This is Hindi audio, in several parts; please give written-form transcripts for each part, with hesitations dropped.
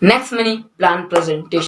Next money plan presentation.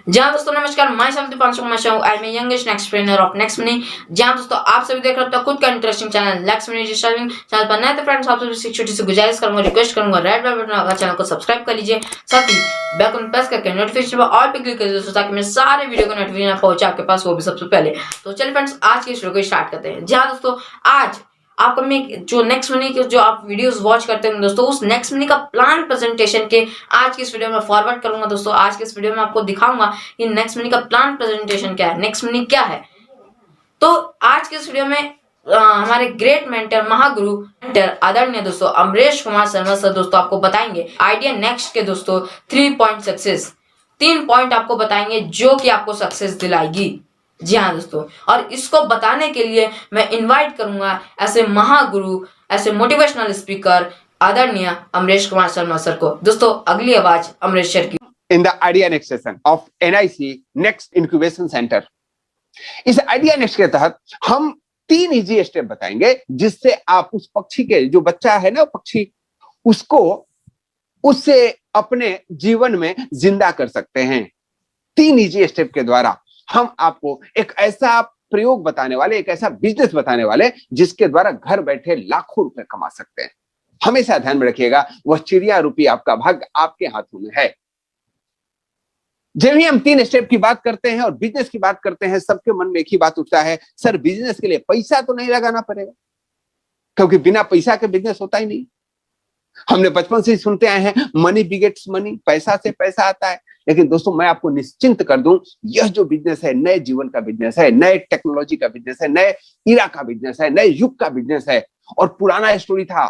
जहां दोस्तों नमस्कार, मैं self Deepanshu Sharma, I am youngest next trainer of next money. जहां दोस्तों आप सभी देख रहे हो खुद का interesting channel next money digital channel पर नए तो फ्रेंड्स आप सभी छोटी सी गुजारिश करूंगा, रिक्वेस्ट करूंगा, रेड बेल बटन दबाकर चैनल को सब्सक्राइब कर लीजिए, साथ ही बेल आइकन प्रेस करके नोटिफिकेशन पर ऑल पे क्लिक कर दीजिए ताकि मैं सारे वीडियो का नोटिफिकेशन पहुंचे आपके पास, वो भी सबसे पहले। तो चलिए फ्रेंड्स, आज की इस वीडियो को स्टार्ट करते हैं। जहां दोस्तों आज आपको मैं जो नेक्स्ट मनी के जो आप वीडियोस वॉच करते हैं दोस्तों, उस नेक्स्ट मनी का प्लान प्रेजेंटेशन के आज की इस वीडियो में फॉरवर्ड करूंगा। दोस्तों आज की इस वीडियो में आपको दिखाऊंगा कि नेक्स्ट मनी का प्लान प्रेजेंटेशन क्या है, नेक्स्ट मनी क्या है। तो आज की इस वीडियो में हमारे ग्रेट मेंटर, महागुरु मेंटर आदरणीय दोस्तों अमरेश कुमार शर्मा सर दोस्तों आपको बताएंगे आइडिया नेक्स्ट के दोस्तों 3 पॉइंट सक्सेस, 3 पॉइंट आपको बताएंगे जो कि आपको सक्सेस दिलाएगी। जी हाँ दोस्तों, और इसको बताने के लिए मैं इनवाइट करूंगा ऐसे महागुरु, ऐसे मोटिवेशनल स्पीकर आदरणीय अमरेश कुमार शर्मा सर को। दोस्तों अगली आवाज अमरेश सर की। In the idea next session of NIC next incubation centre. इस आइडिया नेक्स्ट के तहत हम 3 इजी स्टेप बताएंगे जिससे आप उस पक्षी के जो बच्चा है ना पक्षी, उससे अपने जीवन में जिंदा कर सकते हैं। 3 इजी स्टेप के द्वारा हम आपको एक ऐसा प्रयोग बताने वाले, एक ऐसा बिजनेस बताने वाले जिसके द्वारा घर बैठे लाखों रुपए कमा सकते हैं। हमेशा ध्यान में रखिएगा, वह चिड़िया रूपी आपका भाग्य आपके हाथों में है। जब भी हम 3 स्टेप की बात करते हैं और बिजनेस की बात करते हैं, सबके मन में एक ही बात उठता है, सर बिजनेस के लिए पैसा तो नहीं लगाना पड़ेगा, क्योंकि बिना पैसा के बिजनेस होता ही नहीं। हमने बचपन से ही सुनते आए हैं मनी बिगेट्स मनी, पैसा से पैसा आता है। लेकिन दोस्तों मैं आपको निश्चिंत कर दूं, यह जो बिजनेस है नए जीवन का बिजनेस है, नए टेक्नोलॉजी का बिजनेस है, नए इरा का बिजनेस है, नए युग का बिजनेस है। और पुराना स्टोरी था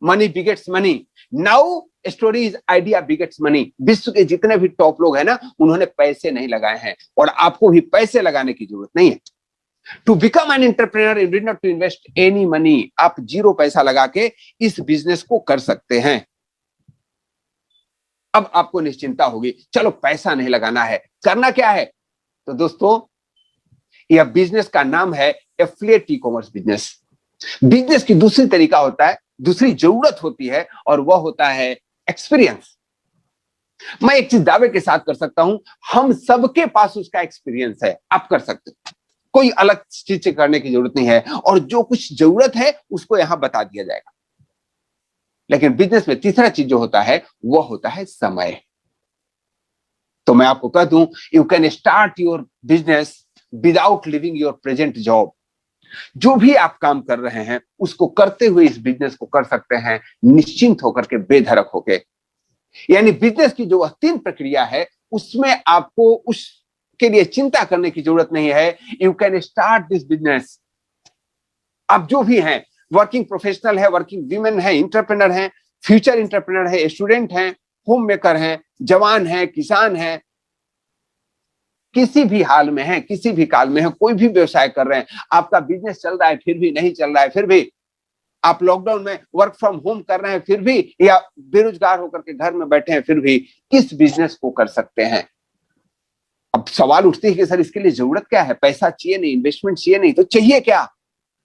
money begets money, now story is idea begets money. विश्व के जितने भी टॉप लोग हैं ना, उन्होंने पैसे नहीं लगाए हैं और आपको भी पैसे लगाने की जरूरत नहीं है। To become an entrepreneur you need not to invest any money. आप 0 पैसा लगा के इस बिजनेस को कर सकते हैं। अब आपको निश्चिंता होगी, चलो पैसा नहीं लगाना है, करना क्या है? तो दोस्तों यह बिजनेस का नाम है affiliate e commerce business. Business की दूसरी तरीका होता है, दूसरी जरूरत होती है, और वह होता है एक्सपीरियंस। मैं एक चीज दावे के साथ कर सकता हूं, हम सबके पास उसका एक्सपीरियंस है, आप कर सकते हो। कोई अलग चीज करने की जरूरत नहीं है, और जो कुछ जरूरत है उसको यहां बता दिया जाएगा। लेकिन बिजनेस में तीसरा चीज जो होता है वह होता है समय। तो मैं आपको कह दूं, you can start your business without leaving your present job. जो भी आप काम कर रहे हैं उसको करते हुए इस बिजनेस को कर सकते हैं, निश्चिंत होकर के, बेधड़क होके। यानी बिजनेस की जो 3 प्रक्रिया है उसमें आपको उसके लिए चिंता करने की जरूरत नहीं है। You can start this business. आप जो भी हैं, वर्किंग प्रोफेशनल है, वर्किंग वीमेन है, इंटरप्रेनर है, फ्यूचर इंटरप्रेनर है, स्टूडेंट हैं, होम मेकर हैं, जवान हैं, किसान हैं, किसी भी हाल में है, किसी भी काल में है, कोई भी व्यवसाय कर रहे हैं, आपका बिजनेस चल रहा है फिर भी नहीं चल रहा है, फिर भी आप लॉकडाउन में वर्क फ्रॉम होम कर रहे हैं फिर भी, या बेरोजगार होकर के घर में बैठे हैं फिर भी, इस बिजनेस को कर सकते हैं। अब सवाल उठते है कि सर इसके लिए जरूरत क्या है? पैसा चाहिए नहीं, इन्वेस्टमेंट चाहिए नहीं, तो चाहिए क्या?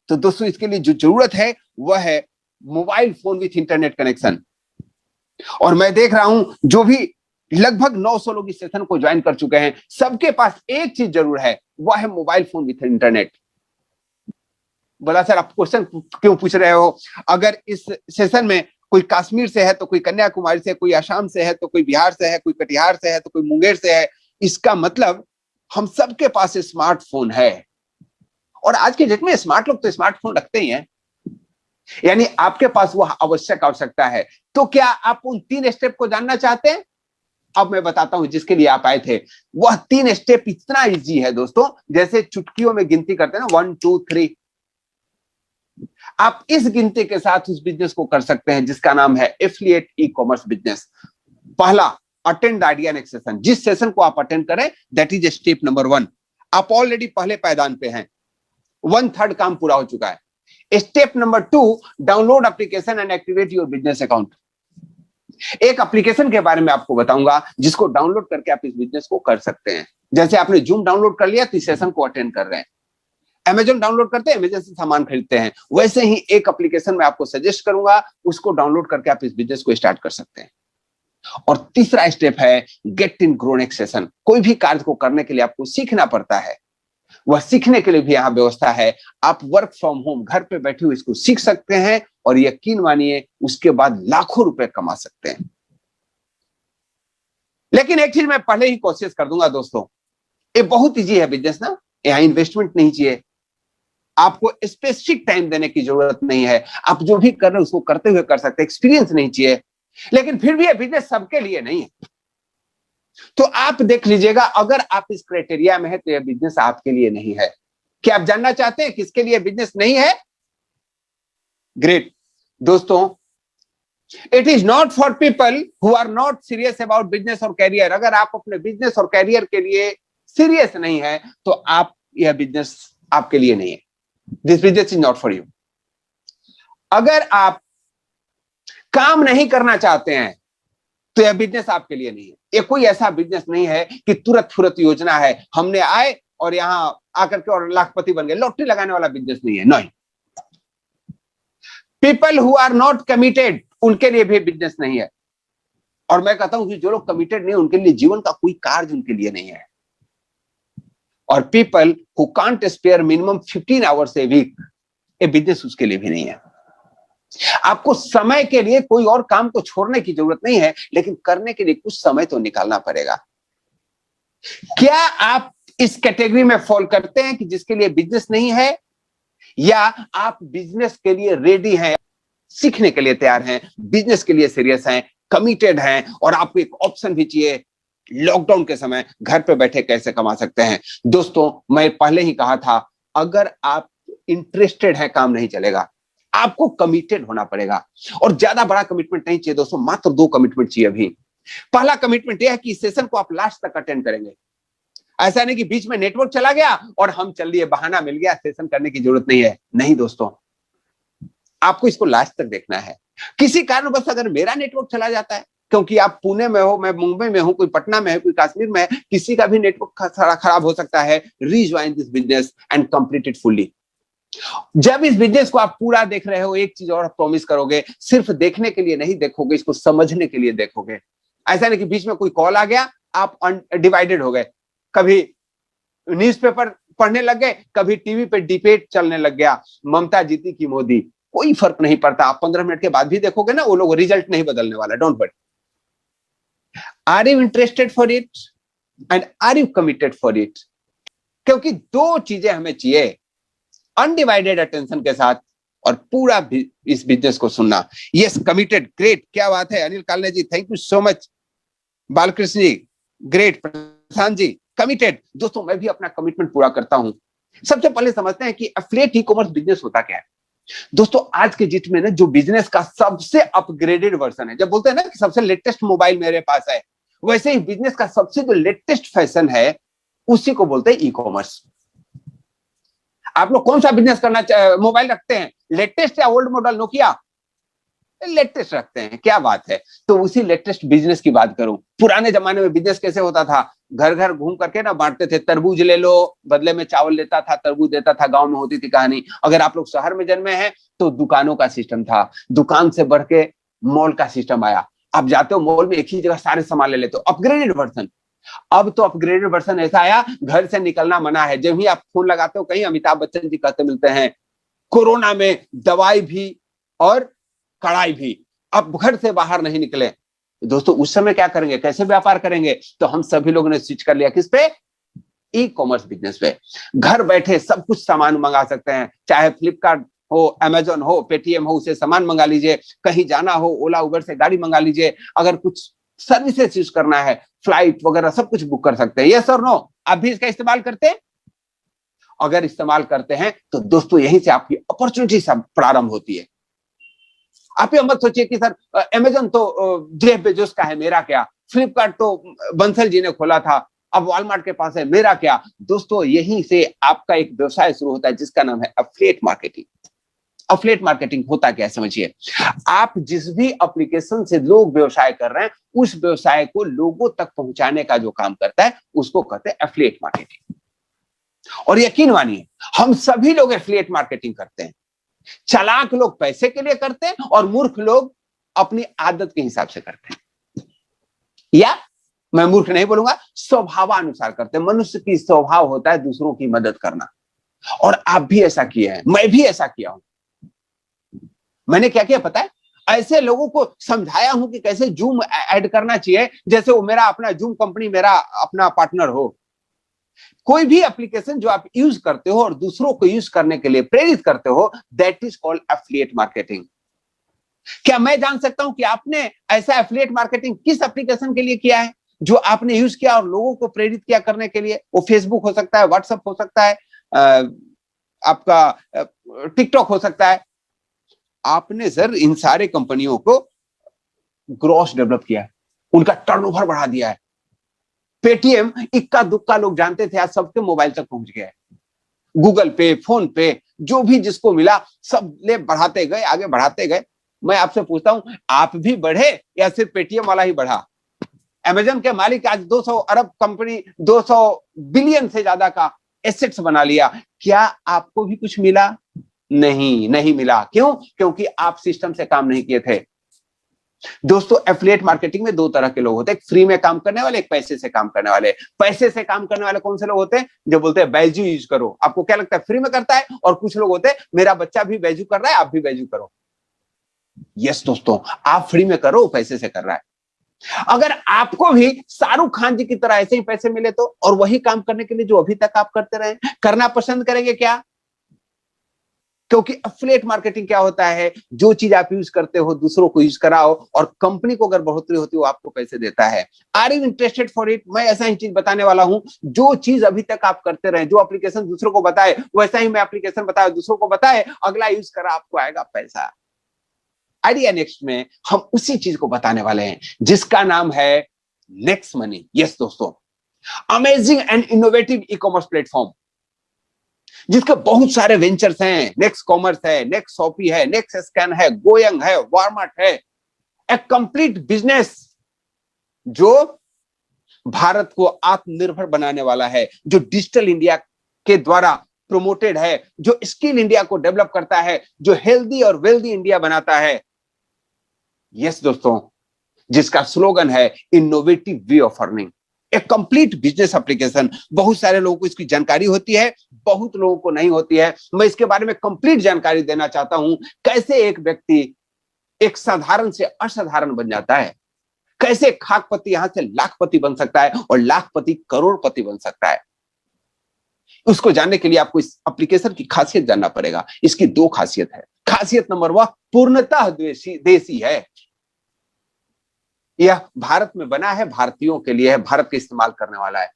तो दोस्तों इसके लिए जो जरूरत है वह है mobile phone with internet connection. और मैं देख रहा हूं जो भी लगभग 900 लोग इस सेशन को ज्वाइन कर चुके हैं, सबके पास एक चीज जरूर है, वह है मोबाइल फोन विथ इंटरनेट। बोला सर आप क्वेश्चन क्यों पूछ रहे हो? अगर इस सेशन में कोई कश्मीर से है तो कोई कन्याकुमारी से, कोई असम से है तो कोई बिहार से है, कोई कटिहार से है तो कोई मुंगेर से है, इसका मतलब हम सबके पास स्मार्टफोन है। और आज के डेट में स्मार्ट लोग तो स्मार्टफोन रखते ही हैं, यानी आपके पास वह आवश्यकता है। तो क्या आप उन 3 स्टेप को जानना चाहते हैं? अब मैं बताता हूं जिसके लिए आप आए थे। वह 3 स्टेप इतना इजी है दोस्तों, जैसे चुटकियों में गिनती करते हैं ना, 1 2 3। आप इस गिनती के साथ उस बिजनेस को कर सकते हैं जिसका नाम है एफिलिएट ई कॉमर्स बिजनेस। पहला, attend the idea next session. जिस सेशन को आप अटेंड करें दैट इज स्टेप नंबर 1। आप ऑलरेडी पहले पायदान पे हैं, 1/3 काम पूरा हो चुका है। Step number 2, download application and activate your business account. एक एप्लीकेशन के बारे में आपको बताऊंगा जिसको डाउनलोड करके आप इस बिजनेस को कर सकते हैं। जैसे आपने जूम डाउनलोड कर लिया तो इस सेशन को अटेंड कर रहे हैं, अमेजन डाउनलोड करते हैं, अमेजन से सामान खरीदते हैं, वैसे ही एक एप्लीकेशन में आपको सजेस्ट करूंगा, उसको डाउनलोड करके आप इस बिजनेस को स्टार्ट कर सकते हैं। और तीसरा स्टेप है get in grow next session. कोई भी कार्य को करने के लिए आपको सीखना पड़ता है, वह सीखने के लिए भी यहां व्यवस्था है। आप वर्क फ्रॉम होम घर पे बैठे हुए इसको सीख सकते हैं और यकीन मानिए उसके बाद लाखों रुपए कमा सकते हैं। लेकिन एक चीज मैं पहले ही कोशिश कर दूंगा दोस्तों, ये बहुत इजी है बिजनेस ना, यहां इन्वेस्टमेंट नहीं चाहिए, आपको स्पेसिफिक टाइम देने की जरूरत नहीं है, आप जो भी कर रहे हैं उसको करते हुए कर सकते हैं, एक्सपीरियंस नहीं चाहिए। लेकिन फिर भी ये बिजनेस सबके लिए नहीं है। तो आप देख लीजिएगा, अगर आप इस क्राइटेरिया में है तो यह बिजनेस आपके लिए नहीं है। क्या आप जानना चाहते हैं किसके लिए बिजनेस नहीं है? ग्रेट दोस्तों, it is not for people who are not serious about business और कैरियर। अगर आप अपने बिजनेस और कैरियर के लिए सीरियस नहीं है तो आप, यह बिजनेस आपके लिए नहीं है। This business is not for you. अगर आप काम नहीं करना चाहते हैं तो यह बिजनेस आपके लिए नहीं है। ये कोई ऐसा बिजनेस नहीं है कि तुरंत फुरत योजना है, हमने आए और यहां आकर के और लाखपति बन गए, लॉटरी लगाने वाला बिजनेस नहीं है। नहीं, people who are not committed, उनके लिए भी बिजनेस नहीं है। और मैं कहता हूं कि जो लोग कमिटेड नहीं, उनके लिए जीवन का कोई कार्य उनके लिए नहीं है। और people who can't spare minimum 15 hours a week, ये बिजनेस उसके लिए भी नहीं है। आपको समय के लिए कोई और काम को छोड़ने की जरूरत नहीं है, लेकिन करने के लिए कुछ समय तो निकालना पड़ेगा। क्या आप इस कैटेगरी में फॉल करते हैं कि जिसके लिए बिजनेस नहीं है, या आप बिजनेस के लिए रेडी हैं, सीखने के लिए तैयार हैं, बिजनेस के लिए सीरियस हैं, कमिटेड हैं, और आपको एक ऑप्शन भी चाहिए लॉकडाउन के समय घर पे बैठे कैसे कमा सकते हैं? दोस्तों, मैं पहले ही कहा था, अगर आप इंटरेस्टेड हैं काम नहीं चलेगा, आपको कमिटेड होना पड़ेगा। और ज्यादा बड़ा कमिटमेंट नहीं चाहिए दोस्तों, मात्र 2 कमिटमेंट चाहिए अभी। पहला कमिटमेंट यह है कि इस सेशन को आप लास्ट तक अटेंड करेंगे। ऐसा नहीं कि बीच में नेटवर्क चला गया और हम चल लिए, बहाना मिल गया, सेशन करने की जरूरत नहीं है। नहीं दोस्तों, आपको इसको लास्ट तक देखना है। किसी कारणवश अगर मेरा नेटवर्क चला जाता है, क्योंकि आप पुणे में हो, मैं मुंबई में हूं, कोई पटना में है, कोई कश्मीर में है, किसी का भी नेटवर्क खराब हो सकता है, rejoin this business and complete it fully. जब इस बिजनेस को आप पूरा देख रहे हो, एक चीज और प्रॉमिस करोगे, सिर्फ देखने के लिए नहीं देखोगे, इसको समझने के लिए देखोगे। ऐसा नहीं कि बीच में कोई कॉल आ गया, आप डिवाइडेड हो गए, कभी न्यूज़पेपर पढ़ने लग गए, कभी टीवी पे डिबेट चलने लग गया, ममता जीती कि मोदी, कोई फर्क नहीं पड़ता। आप 15 मिनट के बाद भी देखोगे ना, वो लोग, रिजल्ट नहीं बदलने वाला। Don't worry. Are you interested for it and are you committed for it? क्योंकि 2 चीजें हमें चाहिए, अनडिवाइडेड अटेंशन के साथ और पूरा इस बिजनेस को सुनना। यस, कमिटेड, ग्रेट, क्या बात है Anil Kalne ji, thank you so much. Balkrishna ji, great. Prashant ji, committed. दोस्तों, मैं भी अपना कमिटमेंट पूरा करता हूं। सबसे पहले समझते हैं कि एफिलिएट ई कॉमर्स बिजनेस होता क्या है। दोस्तों, आज के जिट में ना, जो बिजनेस का सबसे अपग्रेडेड वर्जन है, जब बोलते हैं ना कि सबसे लेटेस्ट मोबाइल मेरे पास है, वैसे ही बिजनेस का सबसे जो लेटेस्ट फैशन है, उसी को बोलते हैं ई कॉमर्स। आप लोग कौन सा बिजनेस करना, मोबाइल रखते हैं लेटेस्ट या ओल्ड मॉडल नोकिया? लेटेस्ट रखते हैं, क्या बात है। तो उसी लेटेस्ट बिजनेस की बात करूं। पुराने जमाने में बिजनेस कैसे होता था? घर घर घूम करके ना बांटते थे, तरबूज ले लो, बदले में चावल लेता था, तरबूज देता था। गांव में होती थी कहानी। अगर आप लोग शहर में जन्मे हैं तो दुकानों का सिस्टम था, दुकान से बढ़ के मॉल का सिस्टम आया। आप जाते हो मॉल में, एक ही जगह सारे सामान ले लेते हो, अपग्रेडेड वर्जन। अब तो अपग्रेडेड वर्जन ऐसा आया, घर से निकलना मना है। जब ही आप फोन लगाते हो कहीं, अमिताभ बच्चन जी कहते मिलते हैं, कोरोना में दवाई भी और कड़ाई भी, अब घर से बाहर नहीं निकले। दोस्तों, उस समय क्या करेंगे, कैसे व्यापार करेंगे? तो हम सभी लोगों ने स्विच कर लिया किस पे? ई कॉमर्स बिजनेस पे। घर बैठे सब कुछ सामान मंगा सकते हैं, चाहे फ्लिपकार्ट हो, अमेजोन हो, पेटीएम हो, उसे सामान मंगा लीजिए। कहीं जाना हो, ओला उबर से गाड़ी मंगा लीजिए। अगर कुछ सर्विसेज यूज करना है, फ्लाइट वगैरह सब कुछ बुक कर सकते हैं। यस और नो? आप भी इसका इस्तेमाल करते हैं? अगर इस्तेमाल करते हैं तो दोस्तों, यहीं से आपकी अपॉर्चुनिटी सब प्रारंभ होती है। आप ये मत सोचिए कि सर अमेजन तो जेफ बेजोस का है, मेरा क्या? फ्लिपकार्ट तो बंसल जी ने खोला था, अब वॉलमार्ट के पास है, मेरा क्या? दोस्तों, यहीं से आपका एक व्यवसाय शुरू होता है जिसका नाम है एफिलिएट मार्केटिंग। एफिलिएट मार्केटिंग होता क्या है समझिए। आप जिस भी एप्लीकेशन से लोग व्यवसाय कर रहे हैं, उस व्यवसाय को लोगों तक पहुंचाने का जो काम करता है, उसको कहते हैं एफिलिएट मार्केटिंग। और यकीन मानिए, हम सभी लोग एफिलिएट मार्केटिंग करते हैं। चालाक लोग पैसे के लिए करते हैं और मूर्ख लोग अपनी आदत के हिसाब से करते हैं। या मैं मूर्ख नहीं बोलूंगा, स्वभावानुसार करते हैं। मनुष्य की स्वभाव होता है दूसरों की मदद करना, और आप भी ऐसा किए हैं, मैं भी ऐसा किया हूं। मैंने क्या किया पता है? ऐसे लोगों को समझाया हूं कि कैसे जूम ऐड करना चाहिए, जैसे वो मेरा अपना जूम कंपनी मेरा अपना पार्टनर हो। कोई भी एप्लीकेशन जो आप यूज करते हो और दूसरों को यूज करने के लिए प्रेरित करते हो, that is called affiliate marketing. क्या मैं जान सकता हूं कि आपने ऐसा एफिलिएट मार्केटिंग किस एप्लीकेशन के लिए किया है जो आपने यूज किया और लोगों को प्रेरित किया करने के लिए? वो फेसबुक हो सकता है, व्हाट्सएप हो सकता है, आपका टिकटॉक हो सकता है। आपने सर इन सारे कंपनियों को ग्रॉस डेवलप किया है, उनका टर्नओवर बढ़ा दिया है। पेटीएम इक्का दुक्का लोग जानते थे, आज सबके मोबाइल तक पहुंच गया है। गूगल पे, फोन पे, जो भी जिसको मिला सब ले बढ़ाते गए, आगे बढ़ाते गए। मैं आपसे पूछता हूं, आप भी बढ़े या सिर्फ पेटीएम वाला ही बढ़ा? अमेजन के मालिक आज 200 अरब कंपनी, 200 बिलियन से ज्यादा का एसेट्स बना लिया। क्या आपको भी कुछ मिला? नहीं, नहीं मिला। क्यों? क्योंकि आप सिस्टम से काम नहीं किए थे। दोस्तों, एफिलिएट मार्केटिंग में दो तरह के लोग होते हैं, एक फ्री में काम करने वाले, एक पैसे से काम करने वाले। पैसे से काम करने वाले कौन से लोग होते हैं? जो बोलते हैं बैजू यूज करो। आपको क्या लगता है फ्री में करता है? और कुछ लोग होते हैं मेरा बच्चा भी बैजू कर रहा है, आप भी बैजू करो। यस दोस्तों, आप फ्री में करो, पैसे से कर रहा है। अगर आपको भी शाहरुख खान जी की तरह ऐसे ही पैसे मिले तो, और वही काम करने के लिए जो अभी तक आप करते रहे, करना पसंद करेंगे क्या? क्योंकि एफिलिएट मार्केटिंग क्या होता है? जो चीज आप यूज करते हो दूसरों को यूज कराओ, और कंपनी को अगर बढ़ोतरी होती है वो आपको पैसे देता है। Are you interested for it? मैं ऐसा ही चीज बताने वाला हूं, जो चीज अभी तक आप करते रहे, जो एप्लीकेशन दूसरों को बताए वैसा ही मैं एप्लीकेशन बताया, दूसरों को बताए, अगला यूज करा, आपको आएगा पैसा। आइडिया नेक्स्ट में हम उसी चीज को बताने वाले हैं जिसका नाम है नेक्स्ट मनी। यस दोस्तों, amazing and innovative e commerce platform जिसके बहुत सारे वेंचर्स हैं। नेक्स्ट कॉमर्स है, नेक्स्ट शॉपी है, नेक्स्ट स्कैन है, गोयंग है, वारमार्ट है। एक कंप्लीट बिजनेस जो भारत को आत्मनिर्भर बनाने वाला है, जो डिजिटल इंडिया के द्वारा प्रोमोटेड है, जो स्किल इंडिया को डेवलप करता है, जो हेल्दी और वेल्दी इंडिया बनाता है। यस दोस्तों, जिसका स्लोगन है इनोवेटिव वे ऑफ अर्निंग। एक कंप्लीट बिजनेस एप्लीकेशन। बहुत सारे लोगों को इसकी जानकारी होती है, बहुत लोगों को नहीं होती है। मैं इसके बारे में कंप्लीट जानकारी देना चाहता हूं, कैसे एक व्यक्ति एक साधारण से असाधारण बन जाता है, कैसे खाकपति यहां से लाखपति बन सकता है और लाखपति करोड़पति बन सकता है। उसको जानने के लिए आपको इस एप्लीकेशन की खासियत जानना पड़ेगा। इसकी दो खासियत है। खासियत नंबर 1, पूर्णतः देसी है। यह भारत में बना है, भारतीयों के लिए है, भारत के इस्तेमाल करने वाला है।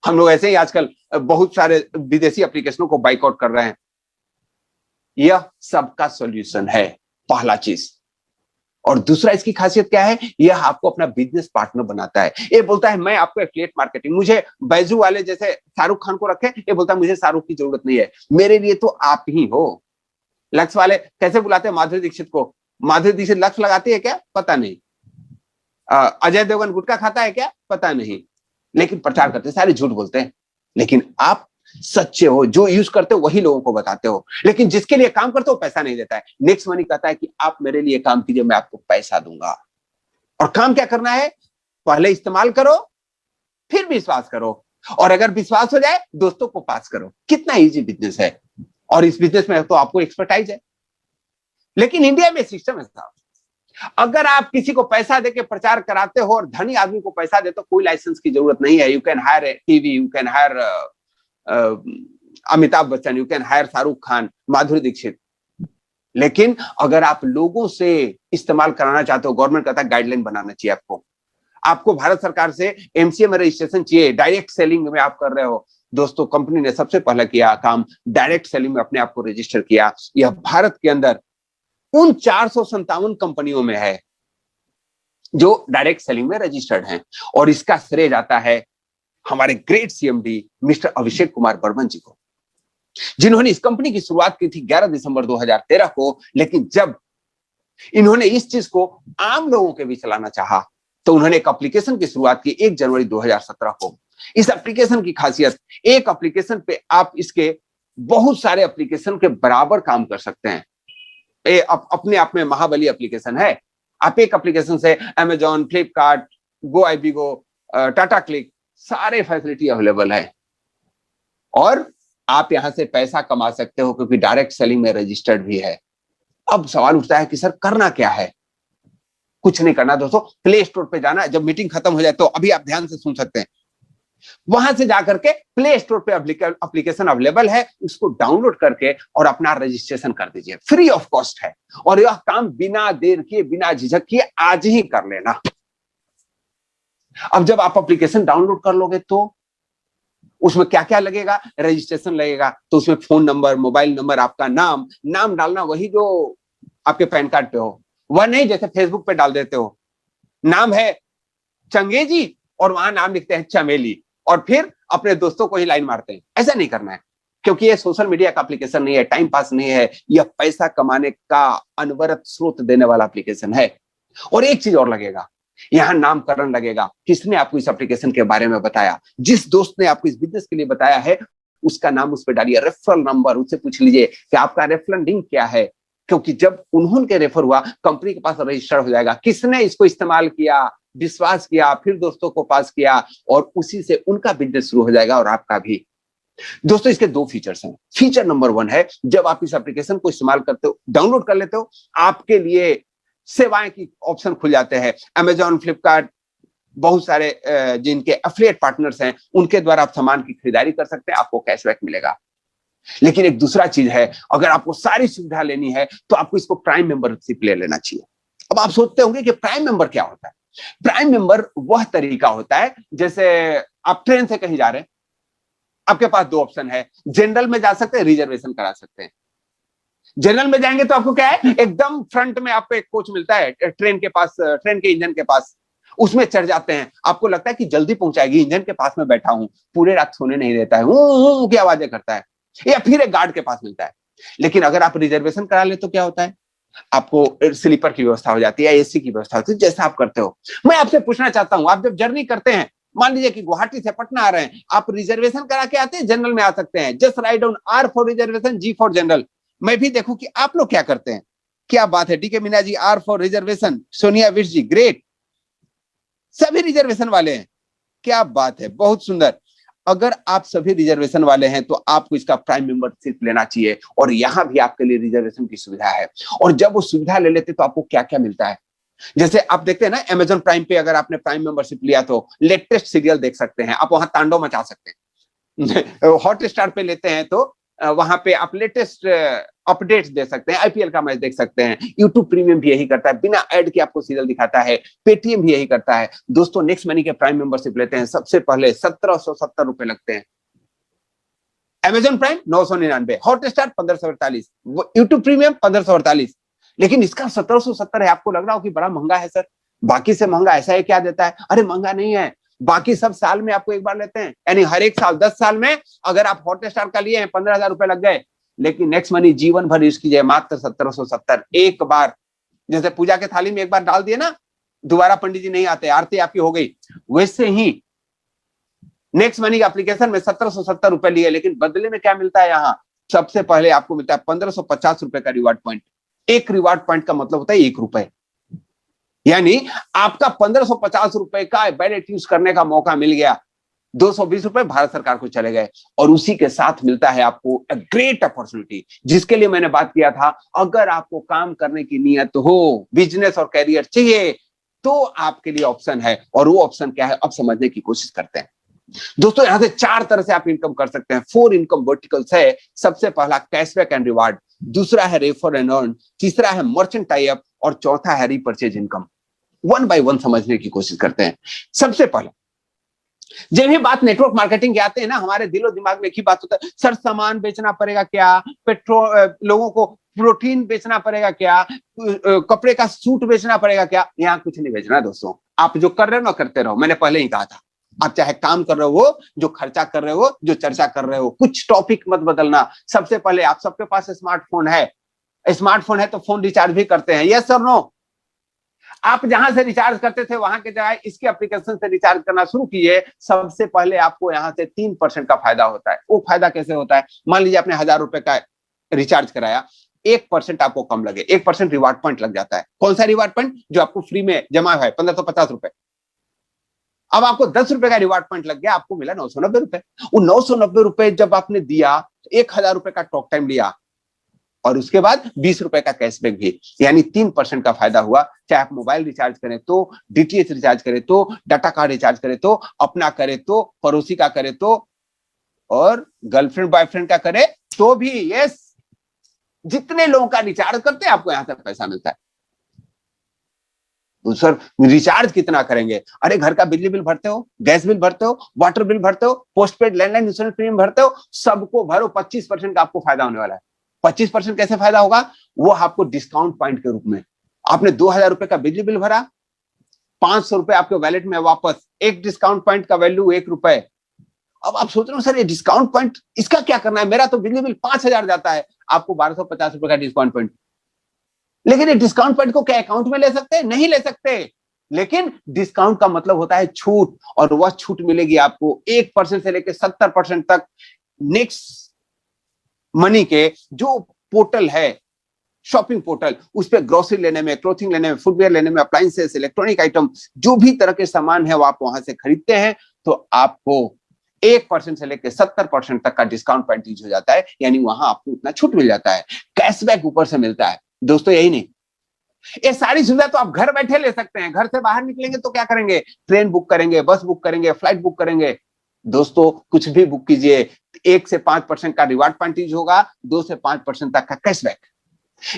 हम लोग ऐसे ही आजकल बहुत सारे विदेशी एप्लीकेशनों को बाइकआउट कर रहे हैं। यह सबका सॉल्यूशन है, पहला चीज। और दूसरा इसकी खासियत क्या है? यह आपको अपना बिजनेस पार्टनर बनाता है। ये बोलता है मैं आपको एफिलिएट मार्केटिंग, मुझे बैजू वाले जैसे शाहरुख खान को रखे, ये बोलता है मुझे शाहरुख की जरूरत नहीं है, मेरे लिए तो आप ही हो। लक्ष्य वाले कैसे बुलाते हैं माधुरी दीक्षित को? माधुरी दीक्षित लक्ष्य लगाती है क्या? पता नहीं। अजय देवगन गुटखा खाता है क्या? पता नहीं। लेकिन प्रचार करते हैं, सारे झूठ बोलते हैं। लेकिन आप सच्चे हो, जो यूज करते हो वही लोगों को बताते हो। लेकिन जिसके लिए काम करते हो पैसा नहीं देता है। नेक्स्ट मनी कहता है कि आप मेरे लिए काम कीजिए, मैं आपको पैसा दूंगा। और काम क्या करना है? पहले इस्तेमाल करो, फिर विश्वास करो, और अगर विश्वास हो जाए दोस्तों को पास करो। कितना इजी बिजनेस है, और इस बिजनेस में तो आपको एक्सपर्टाइज है। लेकिन इंडिया में सिस्टम है साहब, अगर आप किसी को पैसा देके प्रचार कराते हो और धनी आदमी को पैसा दे तो कोई लाइसेंस की जरूरत नहीं है। You can hire TV, you can hire Amitabh Bachchan, you can hire Shahrukh Khan, Madhuri Dixit. लेकिन अगर आप लोगों से इस्तेमाल कराना चाहते हो, गवर्नमेंट कहता है गाइडलाइन बनाना चाहिए आपको भारत सरकार से एमसीए में रजिस्ट्रेशन चाहिए। डायरेक्ट सेलिंग में आप कर रहे हो। दोस्तों, कंपनी ने सबसे पहला किया काम, डायरेक्ट सेलिंग में अपने आप को रजिस्टर किया। यह भारत के अंदर उन 457 कंपनियों में है जो डायरेक्ट सेलिंग में रजिस्टर्ड हैं। और इसका श्रेय जाता है हमारे great CMD mister Abhishek Kumar Burman जी को, जिन्होंने इस कंपनी की शुरुआत की थी 11 दिसंबर 2013 को। लेकिन जब इन्होंने इस चीज को आम लोगों के भी चलाना चाहा तो उन्होंने एक एप्लीकेशन की शुरुआत की 1 जनवरी 2017 को। इस एप्लीकेशन की खासियत, एक एप्लीकेशन पे आप इसके बहुत सारे एप्लीकेशन के बराबर काम कर सकते हैं। अपने आप में महाबली एप्लीकेशन है। आप एक एप्लीकेशन से अमेजॉन, फ्लिपकार्ट, गो आईबी गो, टाटा क्लिक, सारे फैसिलिटी अवेलेबल है। और आप यहां से पैसा कमा सकते हो क्योंकि डायरेक्ट सेलिंग में रजिस्टर्ड भी है। अब सवाल उठता है कि सर करना क्या है? कुछ नहीं करना दोस्तों, प्ले स्टोर पे जाना। जब मीटिंग खत्म हो जाए तो अभी आप ध्यान से सुन सकते हैं, वहां से जाकर के प्ले स्टोर पे एप्लीकेशन अवेलेबल है, उसको डाउनलोड करके और अपना रजिस्ट्रेशन कर दीजिए, फ्री ऑफ कॉस्ट है। और यह काम बिना देर किए, बिना झिझक किए आज ही कर लेना। अब जब आप एप्लीकेशन डाउनलोड कर लोगे तो उसमें क्या क्या लगेगा? रजिस्ट्रेशन लगेगा, तो उसमें फोन नंबर, मोबाइल नंबर, आपका नाम, नाम डालना वही जो आपके पैन कार्ड पे हो, वह नहीं जैसे फेसबुक पे डाल देते हो नाम है चंगेजी और वहां नाम लिखते हैं चमेली और फिर अपने दोस्तों को ही लाइन मारते हैं। ऐसा नहीं करना है, क्योंकि ये सोशल मीडिया का एप्लीकेशन नहीं है, टाइम पास नहीं है, यह पैसा कमाने का अनवरत स्रोत देने वाला एप्लीकेशन है। और एक चीज और लगेगा, यहां नामकरण लगेगा। किसने आपको इस एप्लीकेशन के बारे में बताया? जिस दोस्त ने आपको इस बिजनेस के लिए बताया है उसका नाम उस पर डालिए, रेफरल नंबर, उससे पूछ लीजिए कि आपका रेफरल लिंक क्या है, क्योंकि जब उन्होंने रेफर हुआ कंपनी के पास रजिस्टर हो जाएगा। किसने इसको इस्तेमाल किया, विश्वास किया, फिर दोस्तों को पास किया और उसी से उनका बिजनेस शुरू हो जाएगा और आपका भी। दोस्तों इसके दो फीचर्स हैं। फीचर नंबर 1 है, जब आप इस एप्लीकेशन को इस्तेमाल करते हो, डाउनलोड कर लेते हो, आपके लिए सेवाएं की ऑप्शन खुल जाते हैं। अमेजॉन, फ्लिपकार्ट, बहुत सारे जिनके एफिलिएट पार्टनर्स हैं उनके द्वारा आप सामान की खरीदारी कर सकते हैं, आपको कैशबैक मिलेगा। लेकिन एक दूसरा चीज है, अगर आपको सारी सुविधा लेनी है तो आपको इसको प्राइम मेंबरशिप ले लेना चाहिए। अब आप सोचते होंगे कि प्राइम मेंबर क्या होता है? प्राइम मेंबर वह तरीका होता है, जैसे आप ट्रेन से कहीं जा रहे हैं, आपके पास 2 ऑप्शन है, जनरल में जा सकते हैं, रिजर्वेशन करा सकते हैं। जनरल में जाएंगे तो आपको क्या है, एकदम फ्रंट में आपको एक कोच मिलता है ट्रेन के पास, ट्रेन के इंजन के पास, उसमें चढ़ जाते हैं। आपको लगता है कि जल्दी पहुंचाएगी, इंजन के पास में बैठा हूं, पूरे रात सोने नहीं देता है, की आवाजें करता है, या फिर एक गार्ड के पास मिलता है। लेकिन अगर आप रिजर्वेशन करा ले तो क्या होता है, आपको स्लीपर की व्यवस्था हो जाती है, एसी की व्यवस्था होती है, जैसा आप करते हो। मैं आपसे पूछना चाहता हूं, आप जब जर्नी करते हैं, मान लीजिए कि गुवाहाटी से पटना आ रहे हैं, आप रिजर्वेशन करा के आते हैं, जनरल में आ सकते हैं। Just write down R for reservation, G for general. मैं भी देखूं कि आप लोग क्या करते हैं। क्या बात है, DK Meena ji R for reservation, Sonia विश जी ग्रेट, सभी रिजर्वेशन वाले हैं, क्या बात है, बहुत सुंदर। अगर आप सभी रिजर्वेशन वाले हैं तो आपको इसका प्राइम मेंबरशिप लेना चाहिए और यहां भी आपके लिए रिजर्वेशन की सुविधा है। और जब वो सुविधा ले लेते तो आपको क्या क्या मिलता है, जैसे आप देखते हैं ना अमेजॉन प्राइम पे, अगर आपने प्राइम मेंबरशिप लिया तो लेटेस्ट सीरियल देख सकते हैं, आप वहां तांडव मचा सकते हैं। हॉट स्टार पे लेते हैं तो वहां पे आप लेटेस्ट अपडेट्स दे सकते हैं, आईपीएल का मैच देख सकते हैं। यूट्यूब प्रीमियम भी यही करता है, बिना एड के आपको सीरियल दिखाता है। पेटीएम भी यही करता है। दोस्तों नेक्स्ट मनी के प्राइम मेंबरशिप लेते हैं, सबसे पहले 1770 रुपए लगते हैं। Amazon prime 999, hot star 1548, YouTube premium 1548। लेकिन इसका 1770 है। आपको लग रहा हो कि बड़ा महंगा है सर, बाकी से महंगा ऐसा है क्या देता है? अरे महंगा नहीं है, बाकी सब साल में आपको एक बार लेते हैं, यानी हर एक साल 10 साल में अगर आप हॉट स्टार का लिए हैं 15,000 रुपए लग गए। लेकिन नेक्स्ट मनी जीवन भर यूज कीजिए, मात्र 1770। एक बार, जैसे पूजा के थाली में एक बार डाल दिए ना, दोबारा पंडित जी नहीं आते, आरती आपकी हो गई, वैसे ही नेक्स्ट मनी का एप्लीकेशन में 1770 रुपए लिए, लेकिन बदले में क्या मिलता है? यहाँ सबसे पहले आपको मिलता है 1550 रुपए का रिवार्ड पॉइंट। एक रिवार्ड पॉइंट का मतलब होता है 1 रुपए, यानी आपका 1550 रुपए का वैलेट यूज करने का मौका मिल गया। 220 रुपए भारत सरकार को चले गए और उसी के साथ मिलता है आपको ग्रेट अपॉर्चुनिटी, जिसके लिए मैंने बात किया था। अगर आपको काम करने की नियत हो, बिजनेस और कैरियर चाहिए, तो आपके लिए ऑप्शन है। और वो ऑप्शन क्या है, अब समझने की कोशिश करते हैं। दोस्तों यहां से 4 तरह से आप इनकम कर सकते हैं। 4 इनकम वर्टिकल्स है। सबसे पहला कैशबैक एंड रिवार्ड, दूसरा है रेफर एंड अर्न, तीसरा है मर्चेंट टाई अप और चौथा है रीपरचेज इनकम। 1 बाय 1 समझने की कोशिश करते हैं। सबसे पहले जब भी बात नेटवर्क मार्केटिंग के आते हैं ना, हमारे दिलो दिमाग में एक ही बात होता है, सर सामान बेचना पड़ेगा क्या, पेट्रोल, लोगों को प्रोटीन बेचना पड़ेगा क्या, कपड़े का सूट बेचना पड़ेगा क्या? यहाँ कुछ नहीं बेचना दोस्तों, आप जो कर रहे हो ना करते रहो। मैंने पहले ही कहा था, आप चाहे काम कर रहे हो, जो खर्चा कर रहे हो, जो चर्चा कर रहे हो, कुछ टॉपिक मत बदलना। सबसे पहले आप सबके पास स्मार्टफोन है, स्मार्टफोन है तो फोन रिचार्ज भी करते हैं, यस और नो? आप जहां से रिचार्ज करते थे वहां के जगह इसके एप्लीकेशन से रिचार्ज करना शुरू कीजिए। सबसे पहले आपको यहां से 3% का फायदा होता है। वो फायदा कैसे होता है? मान लीजिए आपने 1000 रुपए का रिचार्ज कराया, 1% आपको कम लगे, 1% रिवार्ड पॉइंट लग जाता है। कौन सा रिवार्ड पॉइंट? जो आपको फ्री में जमा है, 1550 रुपए। अब आपको 10 रुपए का रिवार्ड पॉइंट लग गया, आपको मिला 990 रुपए। वो 990 रुपए जब आपने दिया, 1000 रुपए का टॉक टाइम लिया और उसके बाद 20 रुपए का कैशबैक भी, यानी 3% का फायदा हुआ। चाहे आप मोबाइल रिचार्ज करें तो, डीटीएच रिचार्ज करें तो, डाटा कार्ड रिचार्ज करें तो, अपना करें तो, पड़ोसी का करें तो, और गर्लफ्रेंड बॉयफ्रेंड का करे तो भी। यस, जितने लोगों का रिचार्ज करते हैं आपको यहां से पैसा मिलता है। तो सर रिचार्ज कितना करेंगे? अरे घर का बिजली बिल भरते हो, गैस बिल भरते हो, वाटर बिल भरते हो, पोस्टपेड लैंडलाइन इंश्योरेंस प्रीमियम भरते हो, सबको भरो, 25% का आपको फायदा होने वाला है। 25% कैसे फायदा होगा? वो आपको डिस्काउंट पॉइंट के रूप में। आपने 2000 रुपए का बिजली बिल भरा, 500 रुपए आपके वैलेट में वापस, एक डिस्काउंट पॉइंट का वैल्यू 1 रुपए। अब आप सोच रहे हो सर ये डिस्काउंट पॉइंट इसका क्या करना है, मेरा तो बिजली बिल 5000 जाता है, आपको 1250 रुपए का डिस्काउंट पॉइंट। लेकिन ये डिस्काउंट पॉइंट को क्या अकाउंट में ले सकते हैं? नहीं ले सकते। लेकिन डिस्काउंट का मतलब होता है छूट, और वह छूट मिलेगी आपको 1% से लेकर 70% तक। नेक्स्ट मनी के जो पोर्टल है, शॉपिंग पोर्टल, उस पर ग्रोसरी लेने में, क्लोथिंग लेने में, फुटवेयर लेने में, अप्लायंसेस, इलेक्ट्रॉनिक आइटम, जो भी तरह के सामान है वो आप वहां से खरीदते हैं, तो आपको 1% से लेकर 70% तक का डिस्काउंट पॉइंट यूज हो जाता है, यानी वहां आपको उतना छूट मिल जाता है, कैशबैक ऊपर से मिलता है। दोस्तों यही नहीं, ये सारी सुविधा तो आप घर बैठे ले सकते हैं। घर से बाहर निकलेंगे तो क्या करेंगे? ट्रेन बुक करेंगे, बस बुक करेंगे, फ्लाइट बुक करेंगे। दोस्तों कुछ भी बुक कीजिए, 1 से 5% का रिवार्ड पॉइंट यूज होगा, 2 से 5% तक का कैशबैक।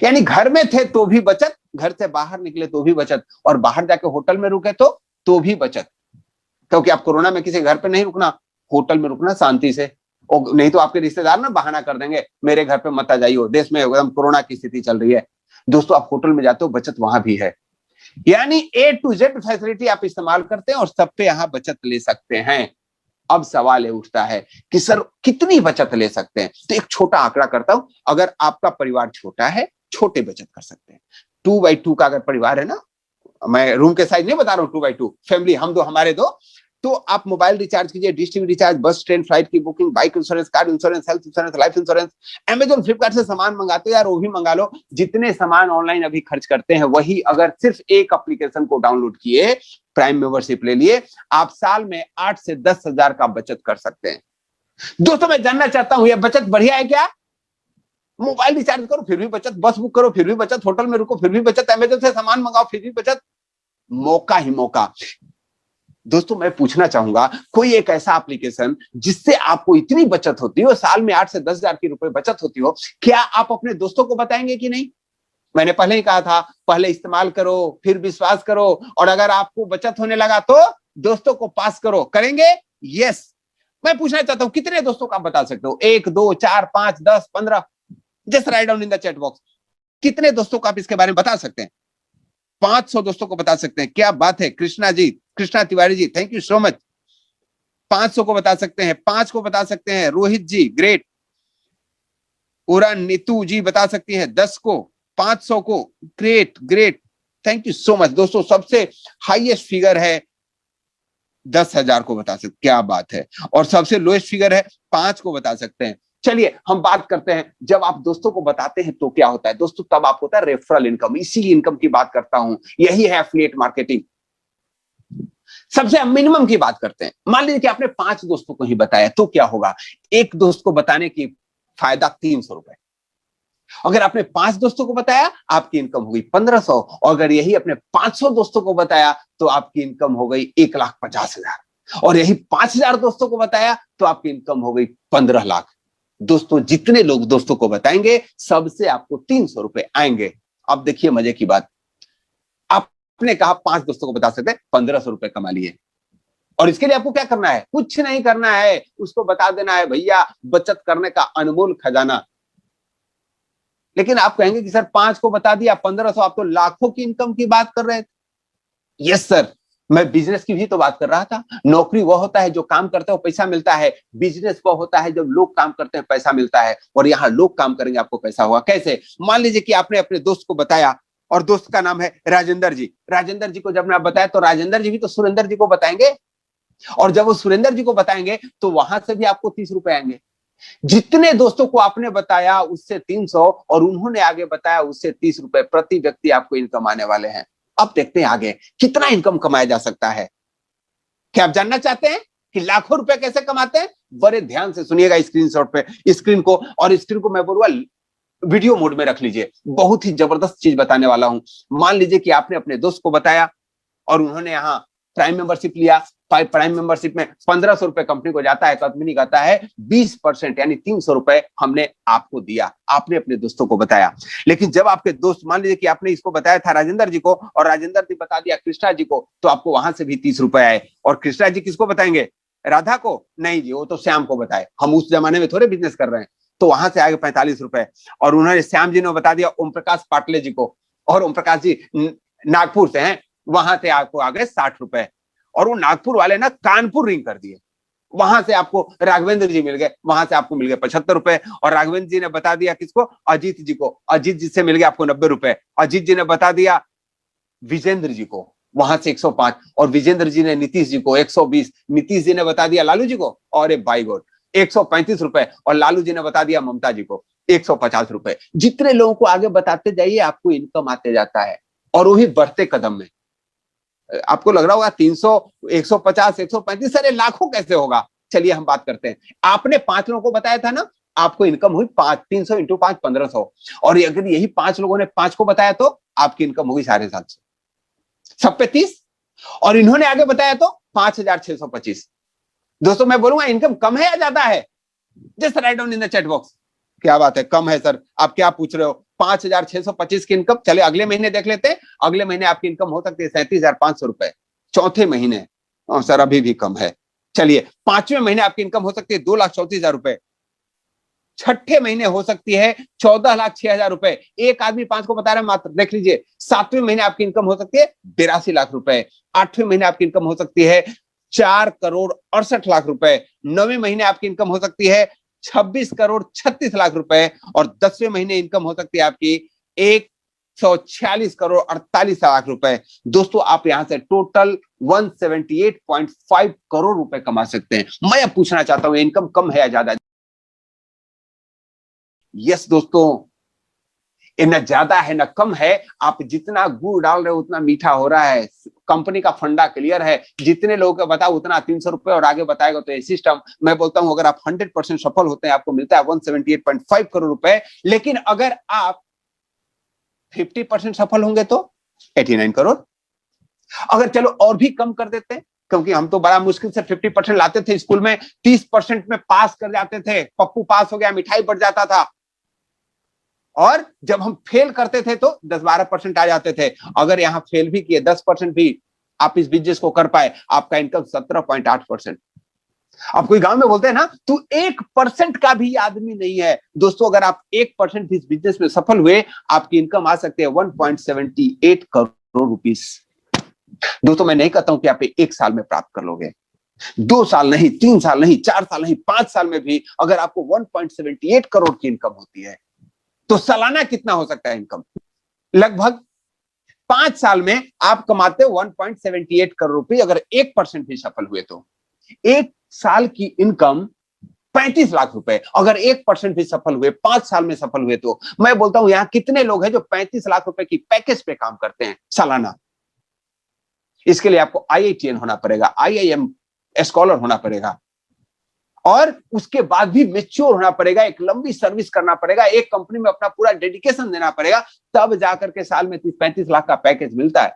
यानी घर में थे तो भी बचत, घर से बाहर निकले तो भी बचत, और बाहर जाके होटल में रुके तो भी बचत। क्योंकि आप कोरोना में किसी घर पे नहीं रुकना, होटल में रुकना शांति से। और नहीं तो आपके रिश्तेदार ना बहाना कर देंगे, मेरे घर पे मत आ जाइए, देश में एकदम कोरोना की स्थिति चल रही है। दोस्तों आप होटल में जाते हो, बचत वहां भी है। यानी A to Z फैसिलिटी आप इस्तेमाल करते हैं और सब पे यहाँ बचत ले सकते हैं। अब सवाल ये उठता है कि सर कितनी बचत ले सकते हैं? तो एक छोटा आंकड़ा करता हूं। अगर आपका परिवार छोटा है, छोटे बचत कर सकते हैं। 2x2 का अगर परिवार है ना, मैं रूम के साइज नहीं बता रहा हूँ, 2x2 फैमिली, हम दो हमारे दो, तो आप मोबाइल रिचार्ज कीजिए, dish TV recharge, bus train flight की booking, bike insurance, car insurance, health insurance, life insurance. Amazon Flipkart से सामान मंगाते हो यार, वो भी मंगा लो। जितने सामान ऑनलाइन अभी खर्च करते हैं, वही अगर सिर्फ एक एप्लीकेशन को डाउनलोड किए, प्राइम मेंबरशिप ले लिए, आप साल में 8 से 10 हजार का बचत कर सकते हैं। दोस्तों मैं जानना चाहता हूं, यह बचत बढ़िया है क्या? मोबाइल रिचार्ज करो फिर भी बचत, बस बुक करो फिर भी बचत, होटल में रुको फिर भी बचत, अमेजॉन से सामान मंगाओ फिर भी बचत। मौका ही मौका। दोस्तों मैं पूछना चाहूंगा, कोई एक ऐसा एप्लीकेशन जिससे आपको इतनी बचत होती हो, साल में 8 से 10 हजार की रुपए बचत होती हो, क्या आप अपने दोस्तों को बताएंगे कि नहीं? मैंने पहले ही कहा था, पहले इस्तेमाल करो फिर विश्वास करो, और अगर आपको बचत होने लगा तो दोस्तों को पास करो। करेंगे? यस। मैं पूछना चाहता हूं, कितने दोस्तों को आप बता सकते हो? 1, 2, 4, 5, 10, 15? Just write down in the chat box. कितने दोस्तों को आप इसके बारे में बता सकते हैं? 500 दोस्तों को बता सकते हैं। क्या बात है Krishna ji, Krishna Tiwari ji, thank you so much. 500 को बता सकते हैं, 5 को बता सकते हैं, रोहित जी ग्रेट, उड़न नीतू जी बता सकती हैं 10 को, 500 को, great great, thank you so much. दोस्तों सबसे हाईएस्ट फिगर है 10,000 को बता सकते, क्या बात है, और सबसे लोएस्ट फिगर है 5 को बता सकते हैं। चलिए हम बात करते हैं, जब आप दोस्तों को बताते हैं तो क्या होता है दोस्तों? तब आप होता है रेफरल इनकम। इसी इनकम की बात करता हूं, यही है एफिलिएट मार्केटिंग। सबसे मिनिमम की बात करते हैं। मान लीजिए कि आपने 5 दोस्तों को ही बताया, तो क्या होगा? एक दोस्त को बताने की फायदा 300 रुपए। अगर आपने 5 दोस्तों को बताया, आपकी इनकम हो गई 1500, और अगर यही अपने 500 दोस्तों को बताया तो आपकी इनकम हो गई 1,50,000, और यही 5000 दोस्तों को बताया तो आपकी इनकम हो गई 15 लाख। दोस्तों जितने लोग दोस्तों को बताएंगे, सबसे आपको 300 रुपए आएंगे। अब देखिए मजे की बात, आपने कहा 5 दोस्तों को बता सकते हैं, 1500 रुपए कमा लिए, और इसके लिए आपको क्या करना है? कुछ नहीं करना है, उसको बता देना है भैया बचत करने का अनमोल खजाना। लेकिन आप कहेंगे कि सर 5 को बता दिया 1500, आप तो लाखों की इनकम की बात कर रहे थे। यस सर, मैं बिजनेस की भी तो बात कर रहा था। नौकरी वह होता है जो काम करते हो पैसा मिलता है, बिजनेस वह होता है जब लोग काम करते हैं पैसा मिलता है, और यहाँ लोग काम करेंगे आपको पैसा होगा। कैसे? मान लीजिए कि आपने अपने दोस्त को बताया, और दोस्त का नाम है राजेंद्र जी। राजेंद्र जी को जब मैं बताया तो राजेंद्र जी भी तो सुरेंद्र जी को बताएंगे, और जब वो सुरेंद्र जी को बताएंगे तो वहां से भी आपको 30 रुपए आएंगे। जितने दोस्तों को आपने बताया उससे 300, और उन्होंने आगे बताया उससे 30 रुपए प्रति व्यक्ति आपको इनकम आने वाले हैं। अब देखते हैं आगे कितना इनकम कमाया जा सकता है। क्या आप जानना चाहते हैं कि लाखों रुपए कैसे कमाते हैं? बड़े ध्यान से सुनिएगा स्क्रीनशॉट पे स्क्रीन को, और स्क्रीन को मैं बोलूंगा वीडियो मोड में रख लीजिए। बहुत ही जबरदस्त चीज बताने वाला हूं। मान लीजिए कि आपने अपने दोस्त को बताया और उन्होंने यहाँ प्राइम मेंबरशिप लिया। प्राइम मेंबरशिप में 1500 रुपए कंपनी को जाता है, कंपनी कहता है 20% यानी 300 रुपए हमने आपको दिया, आपने अपने दोस्तों को बताया। लेकिन जब आपके दोस्त, मान लीजिए कि आपने इसको बताया था राजेंद्र जी को और राजेंद्र जी बता दिया कृष्णा जी को, तो आपको वहां से भी 30 रुपए आए। और कृष्णा जी किसको बताएंगे? राधा को? नहीं जी, वो तो श्याम को बताए, हम उस जमाने में थोड़े बिजनेस कर रहे हैं। तो वहां से आगे 45 रुपए। और उन्होंने श्याम जी ने बता दिया ओम प्रकाश पाटले जी को, और ओम प्रकाश जी नागपुर से हैं, वहां से आपको आ गए 60 रुपए। और वो नागपुर वाले ना कानपुर रिंग कर दिए, वहां से आपको राघवेंद्र जी मिल गए, वहां से आपको मिल गए 75 रुपए। और राघवेंद्र जी ने बता दिया किसको? अजीत जी को, अजीत जी से मिल गया आपको 90 रुपए। अजीत जी ने बता दिया विजेंद्र जी को, वहां से 105। और विजेंद्र जी ने नीतीश जी को 120। नीतीश जी ने बता दिया लालू जी को, और बाई गॉड 135 रुपए। और लालू जी ने बता दिया ममता जी को 150 रुपए। जितने लोगों को आगे बताते जाइए आपको इनकम आते जाता है, और वो भी बढ़ते कदम में। आपको लग रहा होगा 300, 150, 135, अरे लाखों कैसे होगा? चलिए हम बात करते हैं। आपने 5 लोगों को बताया था ना, आपको इनकम हुई 300 इंटू 5 1500। और अगर यही 5 लोगों ने 5 को बताया तो आपकी इनकम होगी 750, सब पे 30। और इन्होंने आगे बताया तो 5625। दोस्तों मैं बोलूंगा इनकम कम है या ज्यादा है? Just write down in the chat box. क्या बात है, कम है सर, आप क्या पूछ रहे हो? 5625 की इनकम। चले अगले महीने देख लेते हैं। अगले महीने आपकी इनकम हो सकती है 37,500 रुपए, चौथे महीने। सर अभी भी कम है। चलिए 5वें महीने आपकी इनकम हो सकती है 2,34,000 रुपए। छठे महीने हो सकती है 14,06,000 रुपए। एक आदमी 5 को बता रहा है मात्र, देख लीजिए। 7वें महीने आपकी इनकम हो सकती है 82 लाख रुपए। 8वें महीने आपकी इनकम हो सकती है 4,68,00,000 रुपए। 9वें महीने आपकी इनकम हो सकती है 26,36,00,000 रुपए। और 10वें महीने इनकम हो सकती है आपकी 146,48,00,000 रुपए। दोस्तों आप यहां से टोटल 178.5 करोड़ रुपए कमा सकते हैं। मैं अब पूछना चाहता हूं इनकम कम है या ज्यादा? यस दोस्तों, न ज्यादा है न कम है। आप जितना गुड़ डाल रहे हो उतना मीठा हो रहा है। कंपनी का फंडा क्लियर है। जितने लोगों को बताओ उतना 300 रुपए, और आगे बताएगा तो ये सिस्टम। मैं बोलता हूं अगर आप 100% सफल होते हैं आपको मिलता है 178.5 करोड़ रुपए। लेकिन अगर आप 50% सफल होंगे तो 89 करोड़। अगर चलो और भी कम कर देते हैं, क्योंकि हम तो बड़ा मुश्किल से 50% लाते थे स्कूल में, 30% में पास कर जाते थे। पप्पू पास हो गया, मिठाई बढ़ जाता था। और जब हम फेल करते थे तो 10-12% आ जाते थे। अगर यहां फेल भी किए 10% भी आप इस बिजनेस को कर पाए, आपका इनकम 17.8%। आप कोई गांव में बोलते हैं ना, तू 1% का भी आदमी नहीं है। दोस्तों अगर आप 1% भी इस बिजनेस में सफल हुए, आपकी इनकम आ सकती है 1.78 करोड़ रुपीस। दोस्तों मैं नहीं कहता हूं कि आप 1 साल में प्राप्त कर लोगे, 2 साल नहीं, 3 साल नहीं, 4 साल नहीं, 5 साल में भी अगर आपको 1.78 करोड़ की इनकम होती है तो सालाना कितना हो सकता है इनकम? लगभग 5 साल में आप कमाते हो 1.78 करोड़ रुपए। अगर 1% भी सफल हुए तो 1 साल की इनकम 35 लाख रुपए। अगर 1% भी सफल हुए, 5 साल में सफल हुए तो मैं बोलता हूं यहां कितने लोग हैं जो 35 लाख रुपए की पैकेज पे काम करते हैं सालाना? इसके लिए आपको IITian होना पड़ेगा, IIM स्कॉलर होना पड़ेगा, और उसके बाद भी मैच्योर होना पड़ेगा, एक लंबी सर्विस करना पड़ेगा, एक कंपनी में अपना पूरा डेडिकेशन देना पड़ेगा, तब जाकर के साल में 30-35 लाख का पैकेज मिलता है।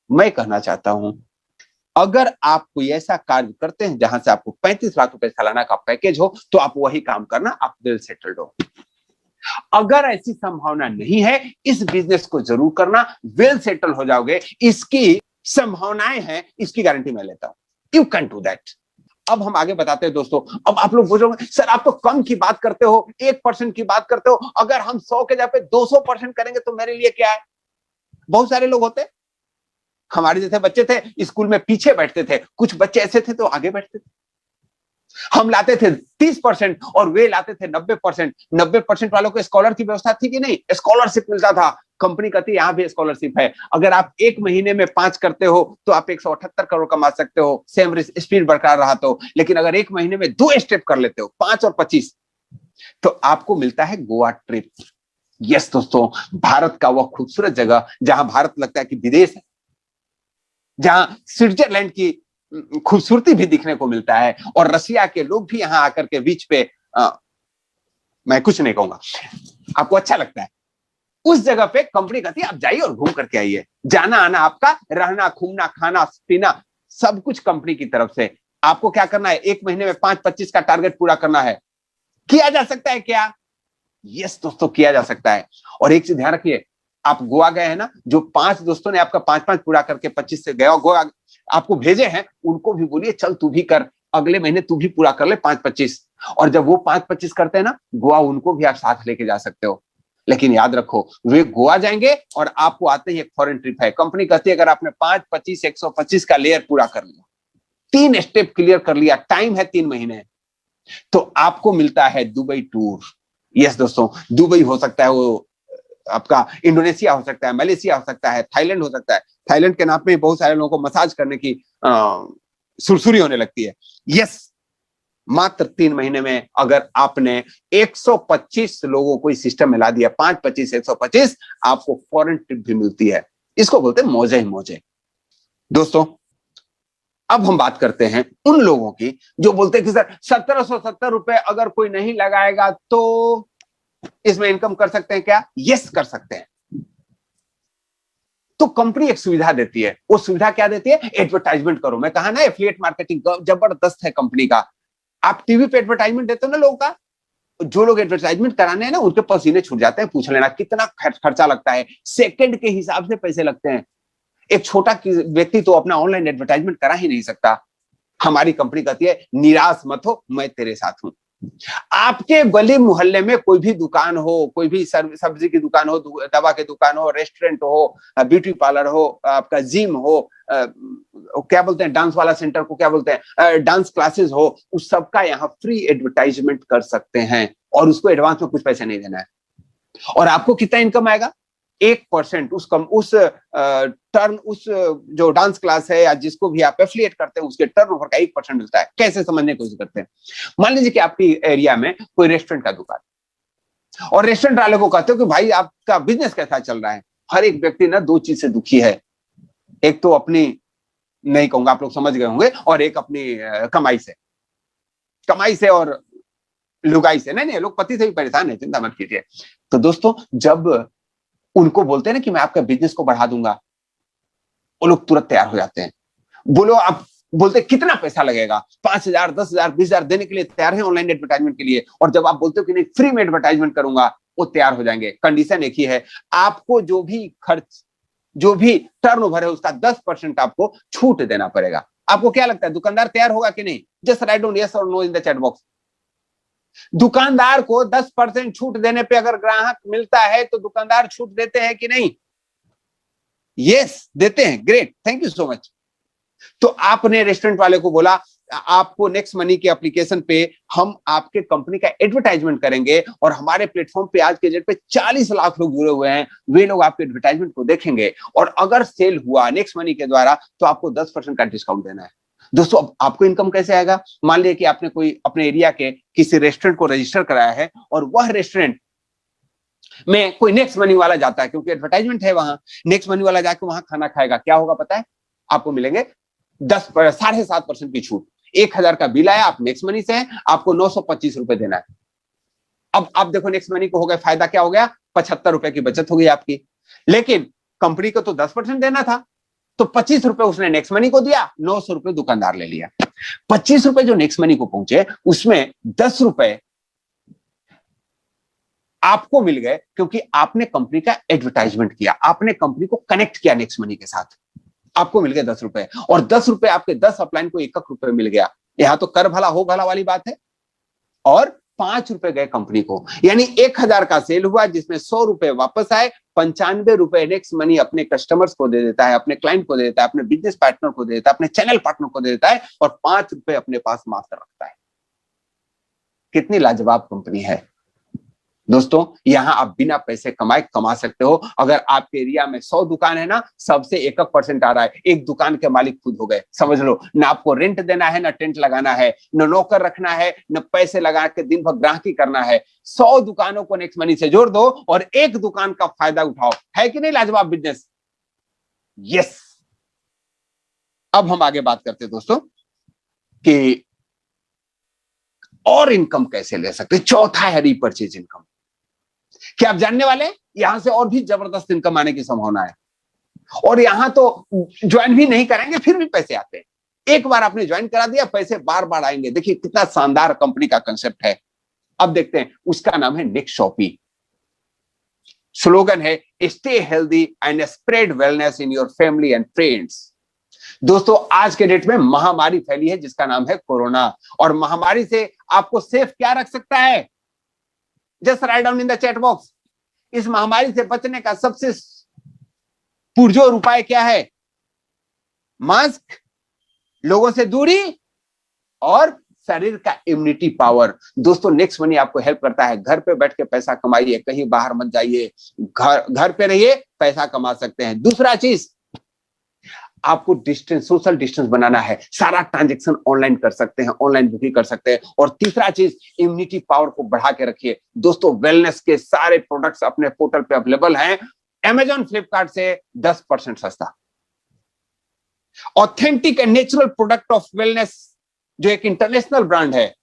मैं कहना चाहता हूं अगर आप कोई ऐसा कार्य करते हैं जहां से आपको 35 लाख रुपए सालाना का पैकेज हो तो आप वही काम करना, आप वेल सेटल्ड हो। अगर ऐसी संभावना नहीं है, इस बिजनेस को जरूर करना, वेल सेटल हो जाओगे। इसकी संभावनाएं हैं, इसकी गारंटी मैं लेता हूं। You can do that. अब हम आगे बताते हैं दोस्तों। अब आप लोग बोलोगे सर आप तो कम की बात करते हो, 1% की बात करते हो, अगर हम 100 के जगह पे 200% करेंगे तो मेरे लिए क्या है? बहुत सारे लोग होते, हमारे जैसे बच्चे थे स्कूल में पीछे बैठते थे, कुछ बच्चे ऐसे थे तो आगे बैठते थे। हम लाते थे 30% और वे लाते थे 90%। 90% वालों को स्कॉलर की व्यवस्था थी कि नहीं? स्कॉलरशिप मिलता था। कंपनी कहती है यहां भी स्कॉलरशिप है। अगर आप 1 महीने में 5 करते हो तो आप 178 करोड़ कमा सकते हो, सेम स्पीड बरकरार रहा तो। लेकिन अगर 1 महीने में 2 स्टेप कर लेते हो, 5 और 25, तो आपको मिलता है गोवा ट्रिप। यस दोस्तों, भारत का वह खूबसूरत जगह जहां भारत लगता है कि विदेश है, जहां स्विट्जरलैंड की खूबसूरती भी दिखने को मिलता है, और रसिया के लोग भी यहाँ आकर के बीच पे मैं कुछ नहीं कहूंगा, आपको अच्छा लगता है। उस जगह पे कंपनी कहती है आप जाइए और घूम करके आइए, जाना आना आपका, रहना घूमना खाना पीना सब कुछ कंपनी की तरफ से। आपको क्या करना है, 1 महीने में 5-25 का टारगेट पूरा करना है। किया जा सकता है क्या? यस दोस्तों, किया जा सकता है। और एक चीज ध्यान रखिए, आप गोवा गए हैं ना, जो 5 दोस्तों ने आपका 5-5 पूरा करके 25 से गया गोवा आपको भेजे हैं, उनको भी बोलिए चल तू भी कर, अगले महीने तू भी पूरा कर ले 5-25। और जब वो 5-25 करते हैं ना, गोवा उनको भी आप साथ लेके जा सकते हो। लेकिन याद रखो, वे गोवा जाएंगे और आपको आते ही एक फॉरेन ट्रिप है। कंपनी कहती है अगर आपने 5-25 125 का लेयर पूरा कर लिया, 3 स्टेप क्लियर कर लिया, टाइम है 3 महीने, तो आपको मिलता है दुबई टूर। यस दोस्तों, दुबई हो सकता है, वो आपका इंडोनेशिया हो सकता है, मलेशिया हो सकता है, थाईलैंड हो सकता है। थाईलैंड के नाम पे बहुत सारे लोगों को मसाज करने की सुरसुरी होने लगती है। यस, मात्र 3 महीने में अगर आपने 125 लोगों को इस सिस्टम में ला दिया, 5-25 125, आपको फॉरेन ट्रिप भी मिलती है। इसको बोलते हैं मौजे ही मौजे। दोस्तों, अब हम बात करते हैं उन लोगों की जो बोलते हैं कि सर 1770 रुपए अगर कोई नहीं लगाएगा तो इसमें इनकम कर सकते हैं क्या? यस, कर सकते हैं। तो कंपनी एक सुविधा देती है। वो सुविधा क्या देती है? एडवर्टाइजमेंट करो। मैं कहा ना, एफिलिएट मार्केटिंग जबरदस्त है कंपनी का। आप टीवी पे एडवर्टाइजमेंट देते हो ना लोगों का, जो लोग एडवर्टाइजमेंट कराने हैं ना, उनके पसीने छूट जाते हैं। पूछ लेना कितना खर्चा लगता है, सेकंड के हिसाब से पैसे लगते हैं। एक छोटा व्यक्ति तो अपना ऑनलाइन एडवर्टाइजमेंट करा ही नहीं सकता। हमारी कंपनी कहती है निराश मत हो, मैं तेरे साथ हूं। आपके गली मोहल्ले में कोई भी दुकान हो, कोई भी सब्जी की दुकान हो, दवा की दुकान हो, रेस्टोरेंट हो, ब्यूटी पार्लर हो, आपका जिम हो, क्या बोलते हैं डांस वाला सेंटर को क्या बोलते हैं, डांस क्लासेस हो, उस सबका यहाँ फ्री एडवर्टाइजमेंट कर सकते हैं, और उसको एडवांस में कुछ पैसे नहीं देना है। और आपको कितना इनकम आएगा? 1% उस टर्न, उस जो डांस क्लास है या जिसको भी आप एफिलिएट करते हैं, उसके टर्नओवर का 1% मिलता है। कैसे समझने की कोशिश करते हैं। मान लीजिए कि आपकी एरिया में कोई रेस्टोरेंट का दुकान, और रेस्टोरेंट वाले को कहते हो कि भाई आपका बिजनेस कैसा चल रहा है। हर एक व्यक्ति ना 2 चीज से दुखी है, एक तो अपनी, नहीं कहूंगा आप लोग समझ गए होंगे, और एक अपनी कमाई से और लुगाई से। नहीं, लोग पति से भी परेशान है, चिंता मत कीजिए। तो दोस्तों, जब उनको बोलते हैं ना कि मैं आपका बिजनेस को बढ़ा दूंगा, वो लोग तुरंत तैयार हो जाते हैं। बोलो, आप बोलते कितना पैसा लगेगा, 5,000 10,000 20,000 देने के लिए तैयार है ऑनलाइन एडवर्टाइजमेंट के लिए। और जब आप बोलते हो कि नहीं फ्री में एडवर्टाइजमेंट करूंगा, वो तैयार हो जाएंगे। कंडीशन एक ही है, आपको जो भी खर्च, जो भी टर्नओवर है, उसका 10% आपको छूट देना पड़ेगा। आपको क्या लगता है, दुकानदार तैयार होगा कि नहीं? जस्ट राइट डाउन यस और no in the chat box. दुकानदार को 10% छूट देने पे अगर ग्राहक मिलता है तो दुकानदार छूट देते हैं कि नहीं? यस, देते हैं। Great, thank you so much. तो आपने रेस्टोरेंट वाले को बोला आपको नेक्स्ट मनी के एप्लीकेशन पे हम आपके कंपनी का एडवर्टाइजमेंट करेंगे, और हमारे प्लेटफॉर्म पे आज के डेट पे 40 लाख लोग जुड़े हुए हैं। वे लोग आपके एडवर्टाइजमेंट को देखेंगे, और अगर सेल हुआ नेक्स्ट मनी के द्वारा तो आपको 10% का डिस्काउंट देना है। दोस्तों, अब आपको इनकम कैसे आएगा? मान लिया कि आपने कोई अपने एरिया के किसी रेस्टोरेंट को रजिस्टर कराया है, और वह रेस्टोरेंट में कोई नेक्स्ट मनी वाला जाता है, क्योंकि एडवर्टाइजमेंट है वहां। नेक्स्ट मनी वाला जाके वहां खाना खाएगा, क्या होगा पता है? आपको मिलेंगे 7.5% की छूट। 1,000 का बिल आया, आप नेक्स्ट मनी से हैं, आपको 925 रुपए देना है। अब आप देखो, नेक्स्ट मनी को हो गया फायदा, क्या हो गया? 75 रुपए की बचत हो गई आपकी। लेकिन कंपनी को तो 10% देना था, तो 25 रुपए उसने नेक्स्ट मनी को दिया, 900 रुपए दुकानदार ले लिया। 25 रुपए जो नेक्स्ट मनी को पहुंचे, उसमें 10 रुपए आपको मिल गए, क्योंकि आपने कंपनी का एडवर्टाइजमेंट किया, आपने कंपनी को कनेक्ट किया नेक्स्ट मनी के साथ। आपको मिल गए 10 रुपए, और 10 रुपए आपके 10 अपलाइन को 1 रुपए मिल गया। यहां तो कर भला हो भला वाली बात है। और 5 रुपए गए कंपनी को, यानी 1,000 का सेल हुआ, जिसमें 100 रुपए वापस आए। 95 रुपए नेक्स्ट मनी अपने कस्टमर्स को दे देता है, अपने क्लाइंट को दे देता है, अपने बिजनेस पार्टनर को दे देता है, अपने चैनल पार्टनर को दे देता है, और 5 रुपए अपने पास मात्र रखता है। कितनी लाजवाब कंपनी है दोस्तों। यहां आप बिना पैसे कमाए कमा सकते हो। अगर आपके एरिया में 100 दुकान है ना, सबसे 1% आ रहा है। एक दुकान के मालिक खुद हो गए, समझ लो। ना आपको रेंट देना है, ना टेंट लगाना है, न नौकर रखना है, न पैसे लगा के दिन भर ग्राहकी करना है। 100 दुकानों को नेक्स्ट मनी से जोड़ दो और एक दुकान का फायदा उठाओ। है कि नहीं लाजवाब बिजनेस? यस। अब हम आगे बात करते हैं दोस्तों कि और इनकम कैसे ले सकते हैं। चौथा है रीपरचेज इनकम। क्या आप जानने वाले हैं, यहां से और भी जबरदस्त इनकम आने की संभावना है। और यहां तो ज्वाइन भी नहीं करेंगे फिर भी पैसे आते हैं। एक बार आपने ज्वाइन करा दिया, पैसे बार बार आएंगे। देखिए कितना शानदार कंपनी का कंसेप्ट है। अब देखते हैं, उसका नाम है निक शॉपी। स्लोगन है stay healthy and spread wellness in your family and friends. दोस्तों आज के डेट में महामारी फैली है जिसका नाम है कोरोना, और महामारी से आपको सेफ क्या रख सकता है? Just write down in the chat box. इस महामारी से बचने का सबसे पुरजोर उपाय क्या है? मास्क, लोगों से दूरी और शरीर का इम्यूनिटी पावर। दोस्तों नेक्स्ट मनी आपको हेल्प करता है। घर पे बैठ के पैसा कमाइए, कहीं बाहर मत जाइए, घर पे रहिए, पैसा कमा सकते हैं। दूसरा चीज, आपको डिस्टेंस, सोशल डिस्टेंस बनाना है। सारा ट्रांजैक्शन ऑनलाइन कर सकते हैं, ऑनलाइन बुकिंग कर सकते हैं। और तीसरा चीज, इम्यूनिटी पावर को बढ़ा के रखिए। दोस्तों वेलनेस के सारे प्रोडक्ट्स अपने पोर्टल पे अवेलेबल हैं। Amazon, फ्लिपकार्ट से 10% सस्ता। Authentic and natural product of wellness, जो एक इंटरनेशनल ब्रांड है,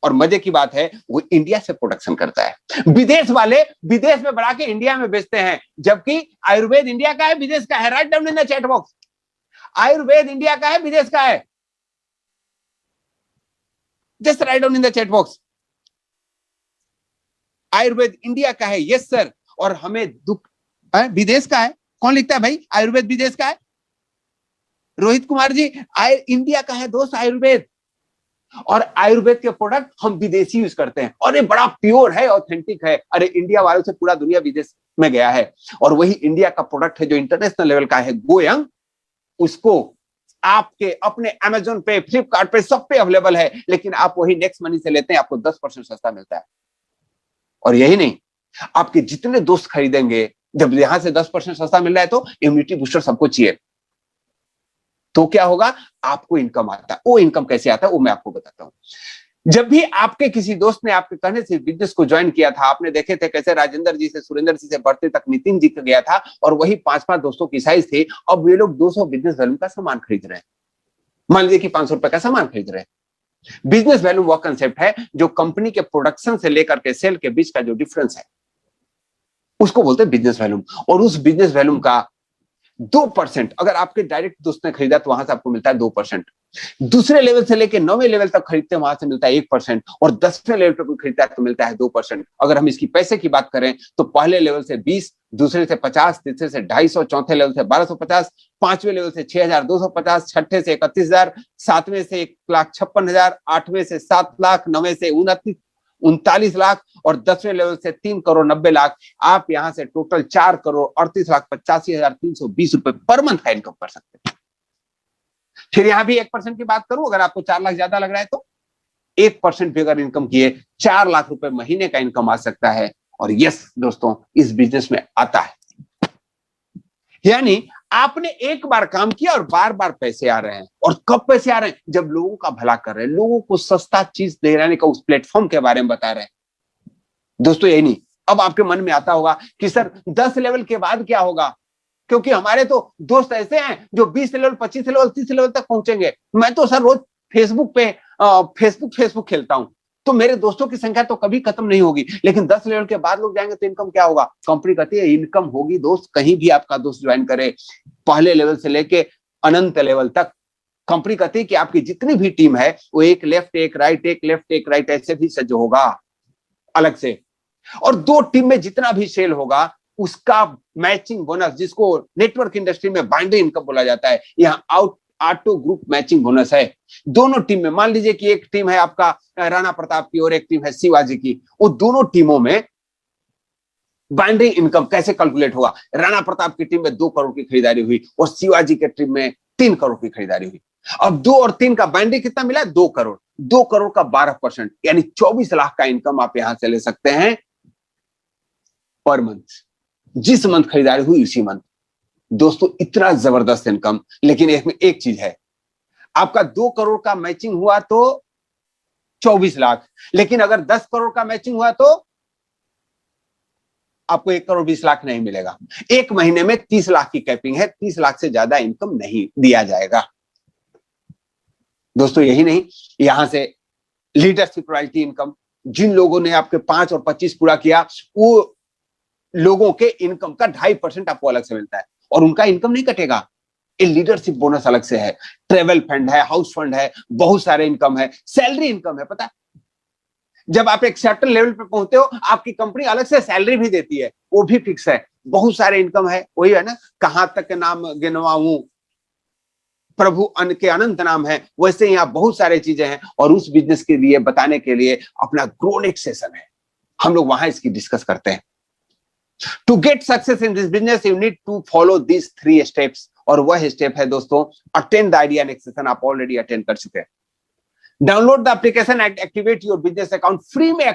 और मजे की बात है वो इंडिया से प्रोडक्शन करता है। विदेश वाले विदेश में बढ़ा के इंडिया में बेचते हैं, जबकि आयुर्वेद इंडिया का है, विदेश का है। Write down in the chat box. Ayurveda India का है, विदेश का है। Just write down in the chat box. Ayurveda India का है, यस सर। और हमें दुख विदेश का है। कौन लिखता है भाई आयुर्वेद विदेश का है? रोहित कुमार जी, इंडिया का है दोस्त आयुर्वेद। और आयुर्वेद के प्रोडक्ट हम विदेशी यूज करते हैं, और ये बड़ा प्योर है, ऑथेंटिक है। अरे इंडिया वालों से पूरा दुनिया विदेश में गया है। और वही इंडिया का प्रोडक्ट है जो इंटरनेशनल लेवल का है, गोयंग। उसको आपके अपने अमेजोन पे, फ्लिपकार्ट पे, सब पे अवेलेबल है। लेकिन आप वही नेक्स्ट मनी से लेते हैं, आपको 10% सस्ता मिलता है। और यही नहीं, आपके जितने दोस्त खरीदेंगे, जब यहां से 10% सस्ता मिल रहा है तो इम्यूनिटी बूस्टर सबको चाहिए, तो क्या होगा? आपको इनकम आता है। वो इनकम कैसे आता है वो मैं आपको बताता हूं। जब भी आपके किसी दोस्त ने आपके कहने से बिजनेस को ज्वाइन किया था, आपने देखे थे कैसे राजेंद्र जी से, सुरेंद्र जी से बढ़ते तक नितिन जी का गया था, और वही 5-5 दोस्तों की साइज थी। अब वे लोग 200 बिजनेस वैल्यू का सामान खरीद रहे हैं। मान लीजिए कि 500 रुपए का सामान खरीद रहे हैं। बिजनेस वैल्यू वह कंसेप्ट है जो कंपनी के प्रोडक्शन से लेकर के सेल के बीच का जो डिफरेंस है, उसको बोलते हैं बिजनेस वैल्यूम। और उस बिजनेस वैल्यूम का 2%, अगर आपके डायरेक्ट दोस्त ने खरीदा तो वहां से आपको मिलता है 2%। दूसरे लेवल से लेकर 9वें लेवल तक खरीदते हैं, वहां से मिलता है 1%। और 10वें लेवल पर कोई खरीदता है तो मिलता है 2%। अगर हम इसकी पैसे की बात करें तो पहले लेवल से 20, दूसरे से 50, तीसरे से 250, चौथे लेवल से 1250, 5वें लेवल से 6250, छठे से 31000, 7वें से 1,56,000, 8वें से 7 लाख, 9वें से 39 लाख, और 10वें लेवल से 3 करोड़ 90 लाख। आप यहां से टोटल 4 करोड़ 38,85,320 रुपए पर मंथ का इनकम कर सकते हैं। फिर यहां भी 1% की बात करूं, अगर आपको 4 लाख ज्यादा लग रहा है तो 1% भी अगर इनकम किए 4 लाख रुपए महीने का इनकम आ सकता है। और यस दोस्तों, इस बिजनेस में आता है। यानी आपने एक बार काम किया और बार बार पैसे आ रहे हैं। और कब पैसे आ रहे हैं? जब लोगों का भला कर रहे हैं, लोगों को सस्ता चीज दे रहे का, उस प्लेटफॉर्म के बारे में बता रहे हैं। दोस्तों यही नहीं, अब आपके मन में आता होगा कि सर 10 लेवल के बाद क्या होगा? क्योंकि हमारे तो दोस्त ऐसे हैं जो 20 लेवल, 25 लेवल, 30 लेवल तक पहुंचेंगे। मैं तो सर रोज फेसबुक पे फेसबुक खेलता हूं, तो मेरे दोस्तों की संख्या तो कभी खत्म नहीं होगी। लेकिन 10 लेवल के बाद लोग जाएंगे तो इनकम क्या होगा? कंपनी कहती है इनकम होगी दोस्त, कहीं भी आपका दोस्त ज्वाइन करे, पहले लेवल से लेके अनंत लेवल तक। कंपनी कहती है कि आपकी जितनी भी टीम है वो एक लेफ्ट एक राइट, एक लेफ्ट एक राइट, ऐसे भी सज होगा अलग से। और 2 टीम में जितना भी सेल होगा उसका मैचिंग बोनस, जिसको नेटवर्क इंडस्ट्री में बाइनरी इनकम बोला जाता है, यहाँ ऑटो ग्रुप मैचिंग बोनस है। दोनों टीम में, मान लीजिए कि एक टीम है आपका राणा प्रताप की और एक टीम है शिवाजी की, वो दोनों टीमों में बाइनरी इनकम कैसे कैलकुलेट होगा? राणा प्रताप की टीम में 2 करोड़ की खरीदारी हुई और शिवाजी की टीम में 3 करोड़ की खरीदारी हुई। अब 2 और 3 का बाइनरी कितना मिला? 2 करोड़। 2 करोड़ का 12%, यानी 24 लाख का इनकम आप यहां से ले सकते हैं पर मंथ। जिस मंथ खरीदारी हुई उसी मंथ। दोस्तों इतना जबरदस्त इनकम। लेकिन इसमें एक चीज है, आपका 2 करोड़ का मैचिंग हुआ तो 24 लाख, लेकिन अगर 10 करोड़ का मैचिंग हुआ तो आपको 1,20,00,000 नहीं मिलेगा। एक महीने में 30 लाख की कैपिंग है, 30 लाख से ज्यादा इनकम नहीं दिया जाएगा। दोस्तों यही नहीं, यहां से लीडरशिप रॉयल्टी इनकम, जिन लोगों ने आपके 5 और 25 पूरा किया, वो लोगों के इनकम का 2.5% आपको अलग से मिलता है और उनका इनकम नहीं कटेगा। ये लीडरशिप बोनस अलग से है, ट्रेवल फंड है, हाउस फंड है, बहुत सारे इनकम है, सैलरी इनकम है। पता है, जब आप एक सर्टेन लेवल पे पहुंचते हो, आपकी कंपनी अलग से सैलरी भी देती है, वो भी फिक्स है। बहुत सारे इनकम है, वही है ना, कहां तक के नाम गिनवाऊं, प्रभु अन के अनंत नाम है। वैसे यहाँ बहुत सारे चीजें हैं और उस बिजनेस के लिए बताने के लिए अपना ग्रोनेक सेशन है, हम लोग वहां इसकी डिस्कस करते हैं। To get success in this business you need to follow this 3 steps, और वह स्टेप है दोस्तों, attend the idea next session. आप ऑलरेडी अटेंड कर चुके हैं। Download the application and activate your business account. Free में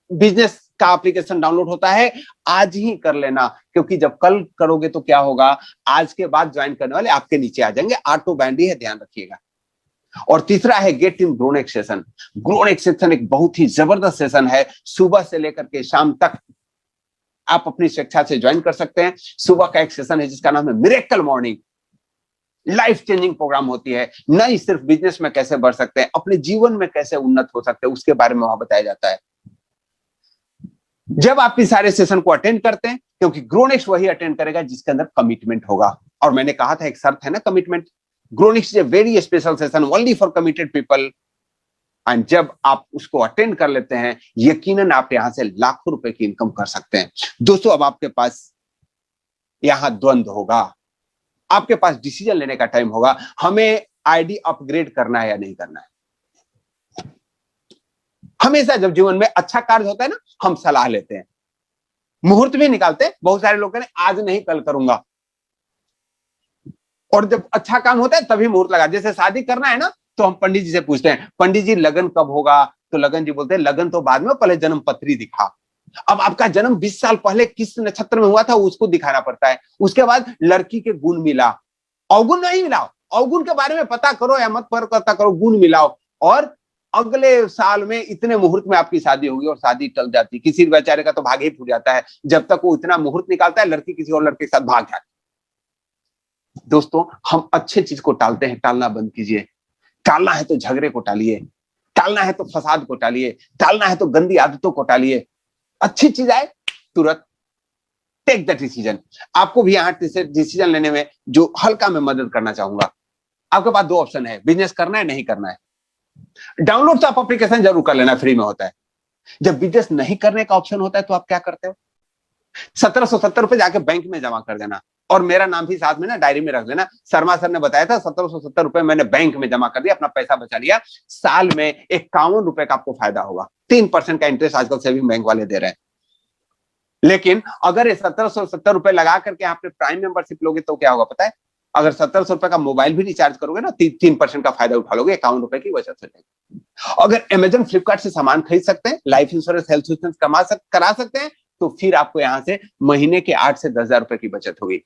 बिजनेस का एप्लीकेशन डाउनलोड होता है, आज ही कर लेना, क्योंकि जब कल करोगे तो क्या होगा, आज के बाद ज्वाइन करने वाले आपके नीचे आ जाएंगे, ऑटो बैंड ही है, ध्यान रखिएगा। और तीसरा है गेट इन ग्रोनेक सेशन। ग्रोनेक सेशन एक बहुत ही जबरदस्त सेशन है, सुबह से लेकर के शाम तक आप अपनी स्वेच्छा से ज्वाइन कर सकते हैं। सुबह का एक सेशन है जिसका नाम है miracle morning. Life changing program होती है, नहीं सिर्फ बिजनेस में कैसे बढ़ सकते हैं, अपने जीवन में कैसे उन्नत हो सकते हैं, उसके बारे में वहां बताया जाता है। जब आप इस सारे सेशन को अटेंड करते हैं, क्योंकि ग्रोनेक्स वही अटेंड करेगा जिसके अंदर कमिटमेंट होगा, और मैंने कहा था एक शर्त है ना commitment. Gronex is a very special session only for committed people, and जब आप उसको अटेंड कर लेते हैं, यकीनन आप यहां से लाखों रुपए की इनकम कर सकते हैं। दोस्तों अब आपके पास यहां द्वंद्व होगा, आपके पास डिसीजन लेने का टाइम होगा, हमें आईडी अपग्रेड करना है या नहीं करना है। हमेशा जब जीवन में अच्छा कार्य होता है ना, हम सलाह लेते हैं, मुहूर्त भी निकालते हैं। बहुत सारे लोग कहते हैं आज नहीं कल करूंगा, और जब अच्छा काम होता है तभी मुहूर्त लगा। जैसे शादी करना है ना, तो हम पंडित जी से पूछते हैं, पंडित जी लगन कब होगा, तो लगन जी बोलते हैं लगन तो बाद में, पहले जन्म पत्री दिखा। अब आपका जन्म 20 साल पहले किस नक्षत्र में हुआ था उसको दिखाना पड़ता है। उसके बाद लड़की के गुण मिला, अवगुण नहीं मिलाओ, अवगुण के बारे में पता करो या मत पर पता करो, गुण मिलाओ, और अगले साल में इतने मुहूर्त में आपकी शादी होगी, और शादी टल जाती। किसी बेचारे का तो भाग ही फूट जाता है, जब तक वो इतना मुहूर्त निकालता है, लड़की किसी और लड़के के साथ भाग जाती। दोस्तों हम अच्छे चीज को टालते हैं, टालना बंद कीजिए। टालना है तो झगड़े को टालिए, टालना है तो फसाद को टालिए, टालना है तो गंदी आदतों को टालिए। अच्छी चीज आए तुरंत टेक द डिसीजन। आपको भी यहाँ डिसीजन लेने में जो हल्का मैं मदद करना चाहूंगा। आपके पास 2 ऑप्शन है, बिजनेस करना है नहीं करना है। डाउनलोड तो आप एप्लीकेशन जरूर कर लेना, फ्री में होता है। जब बिजनेस नहीं करने का ऑप्शन होता है तो आप क्या करते हो, 1770 रुपए जाके बैंक में जमा कर देना, और मेरा नाम भी साथ में ना डायरी में रख देना। शर्मा सर ने बताया था 1770 रुपए मैंने बैंक में जमा कर दिया, अपना पैसा बचा लिया। साल में 51 रुपए का आपको फायदा होगा। 3% का इंटरेस्ट आजकल सेविंग बैंक वाले दे रहे हैं। लेकिन अगर ये 1770 रुपए लगा करके आपने प्राइम मेंबरशिप लोगे तो क्या होगा पता है, अगर 1700 रुपए का मोबाइल भी रिचार्ज करोगे ना, 3% का फायदा उठा लोगे, 51 रुपए की बचत हो जाएगी। अगर अमेजन फ्लिपकार्ट से सामान खरीद सकते हैं, लाइफ इंश्योरेंस हेल्थ इंश्योरेंस करा सकते हैं, तो फिर आपको यहां से महीने के 8 से 10,000 रुपए की बचत होगी।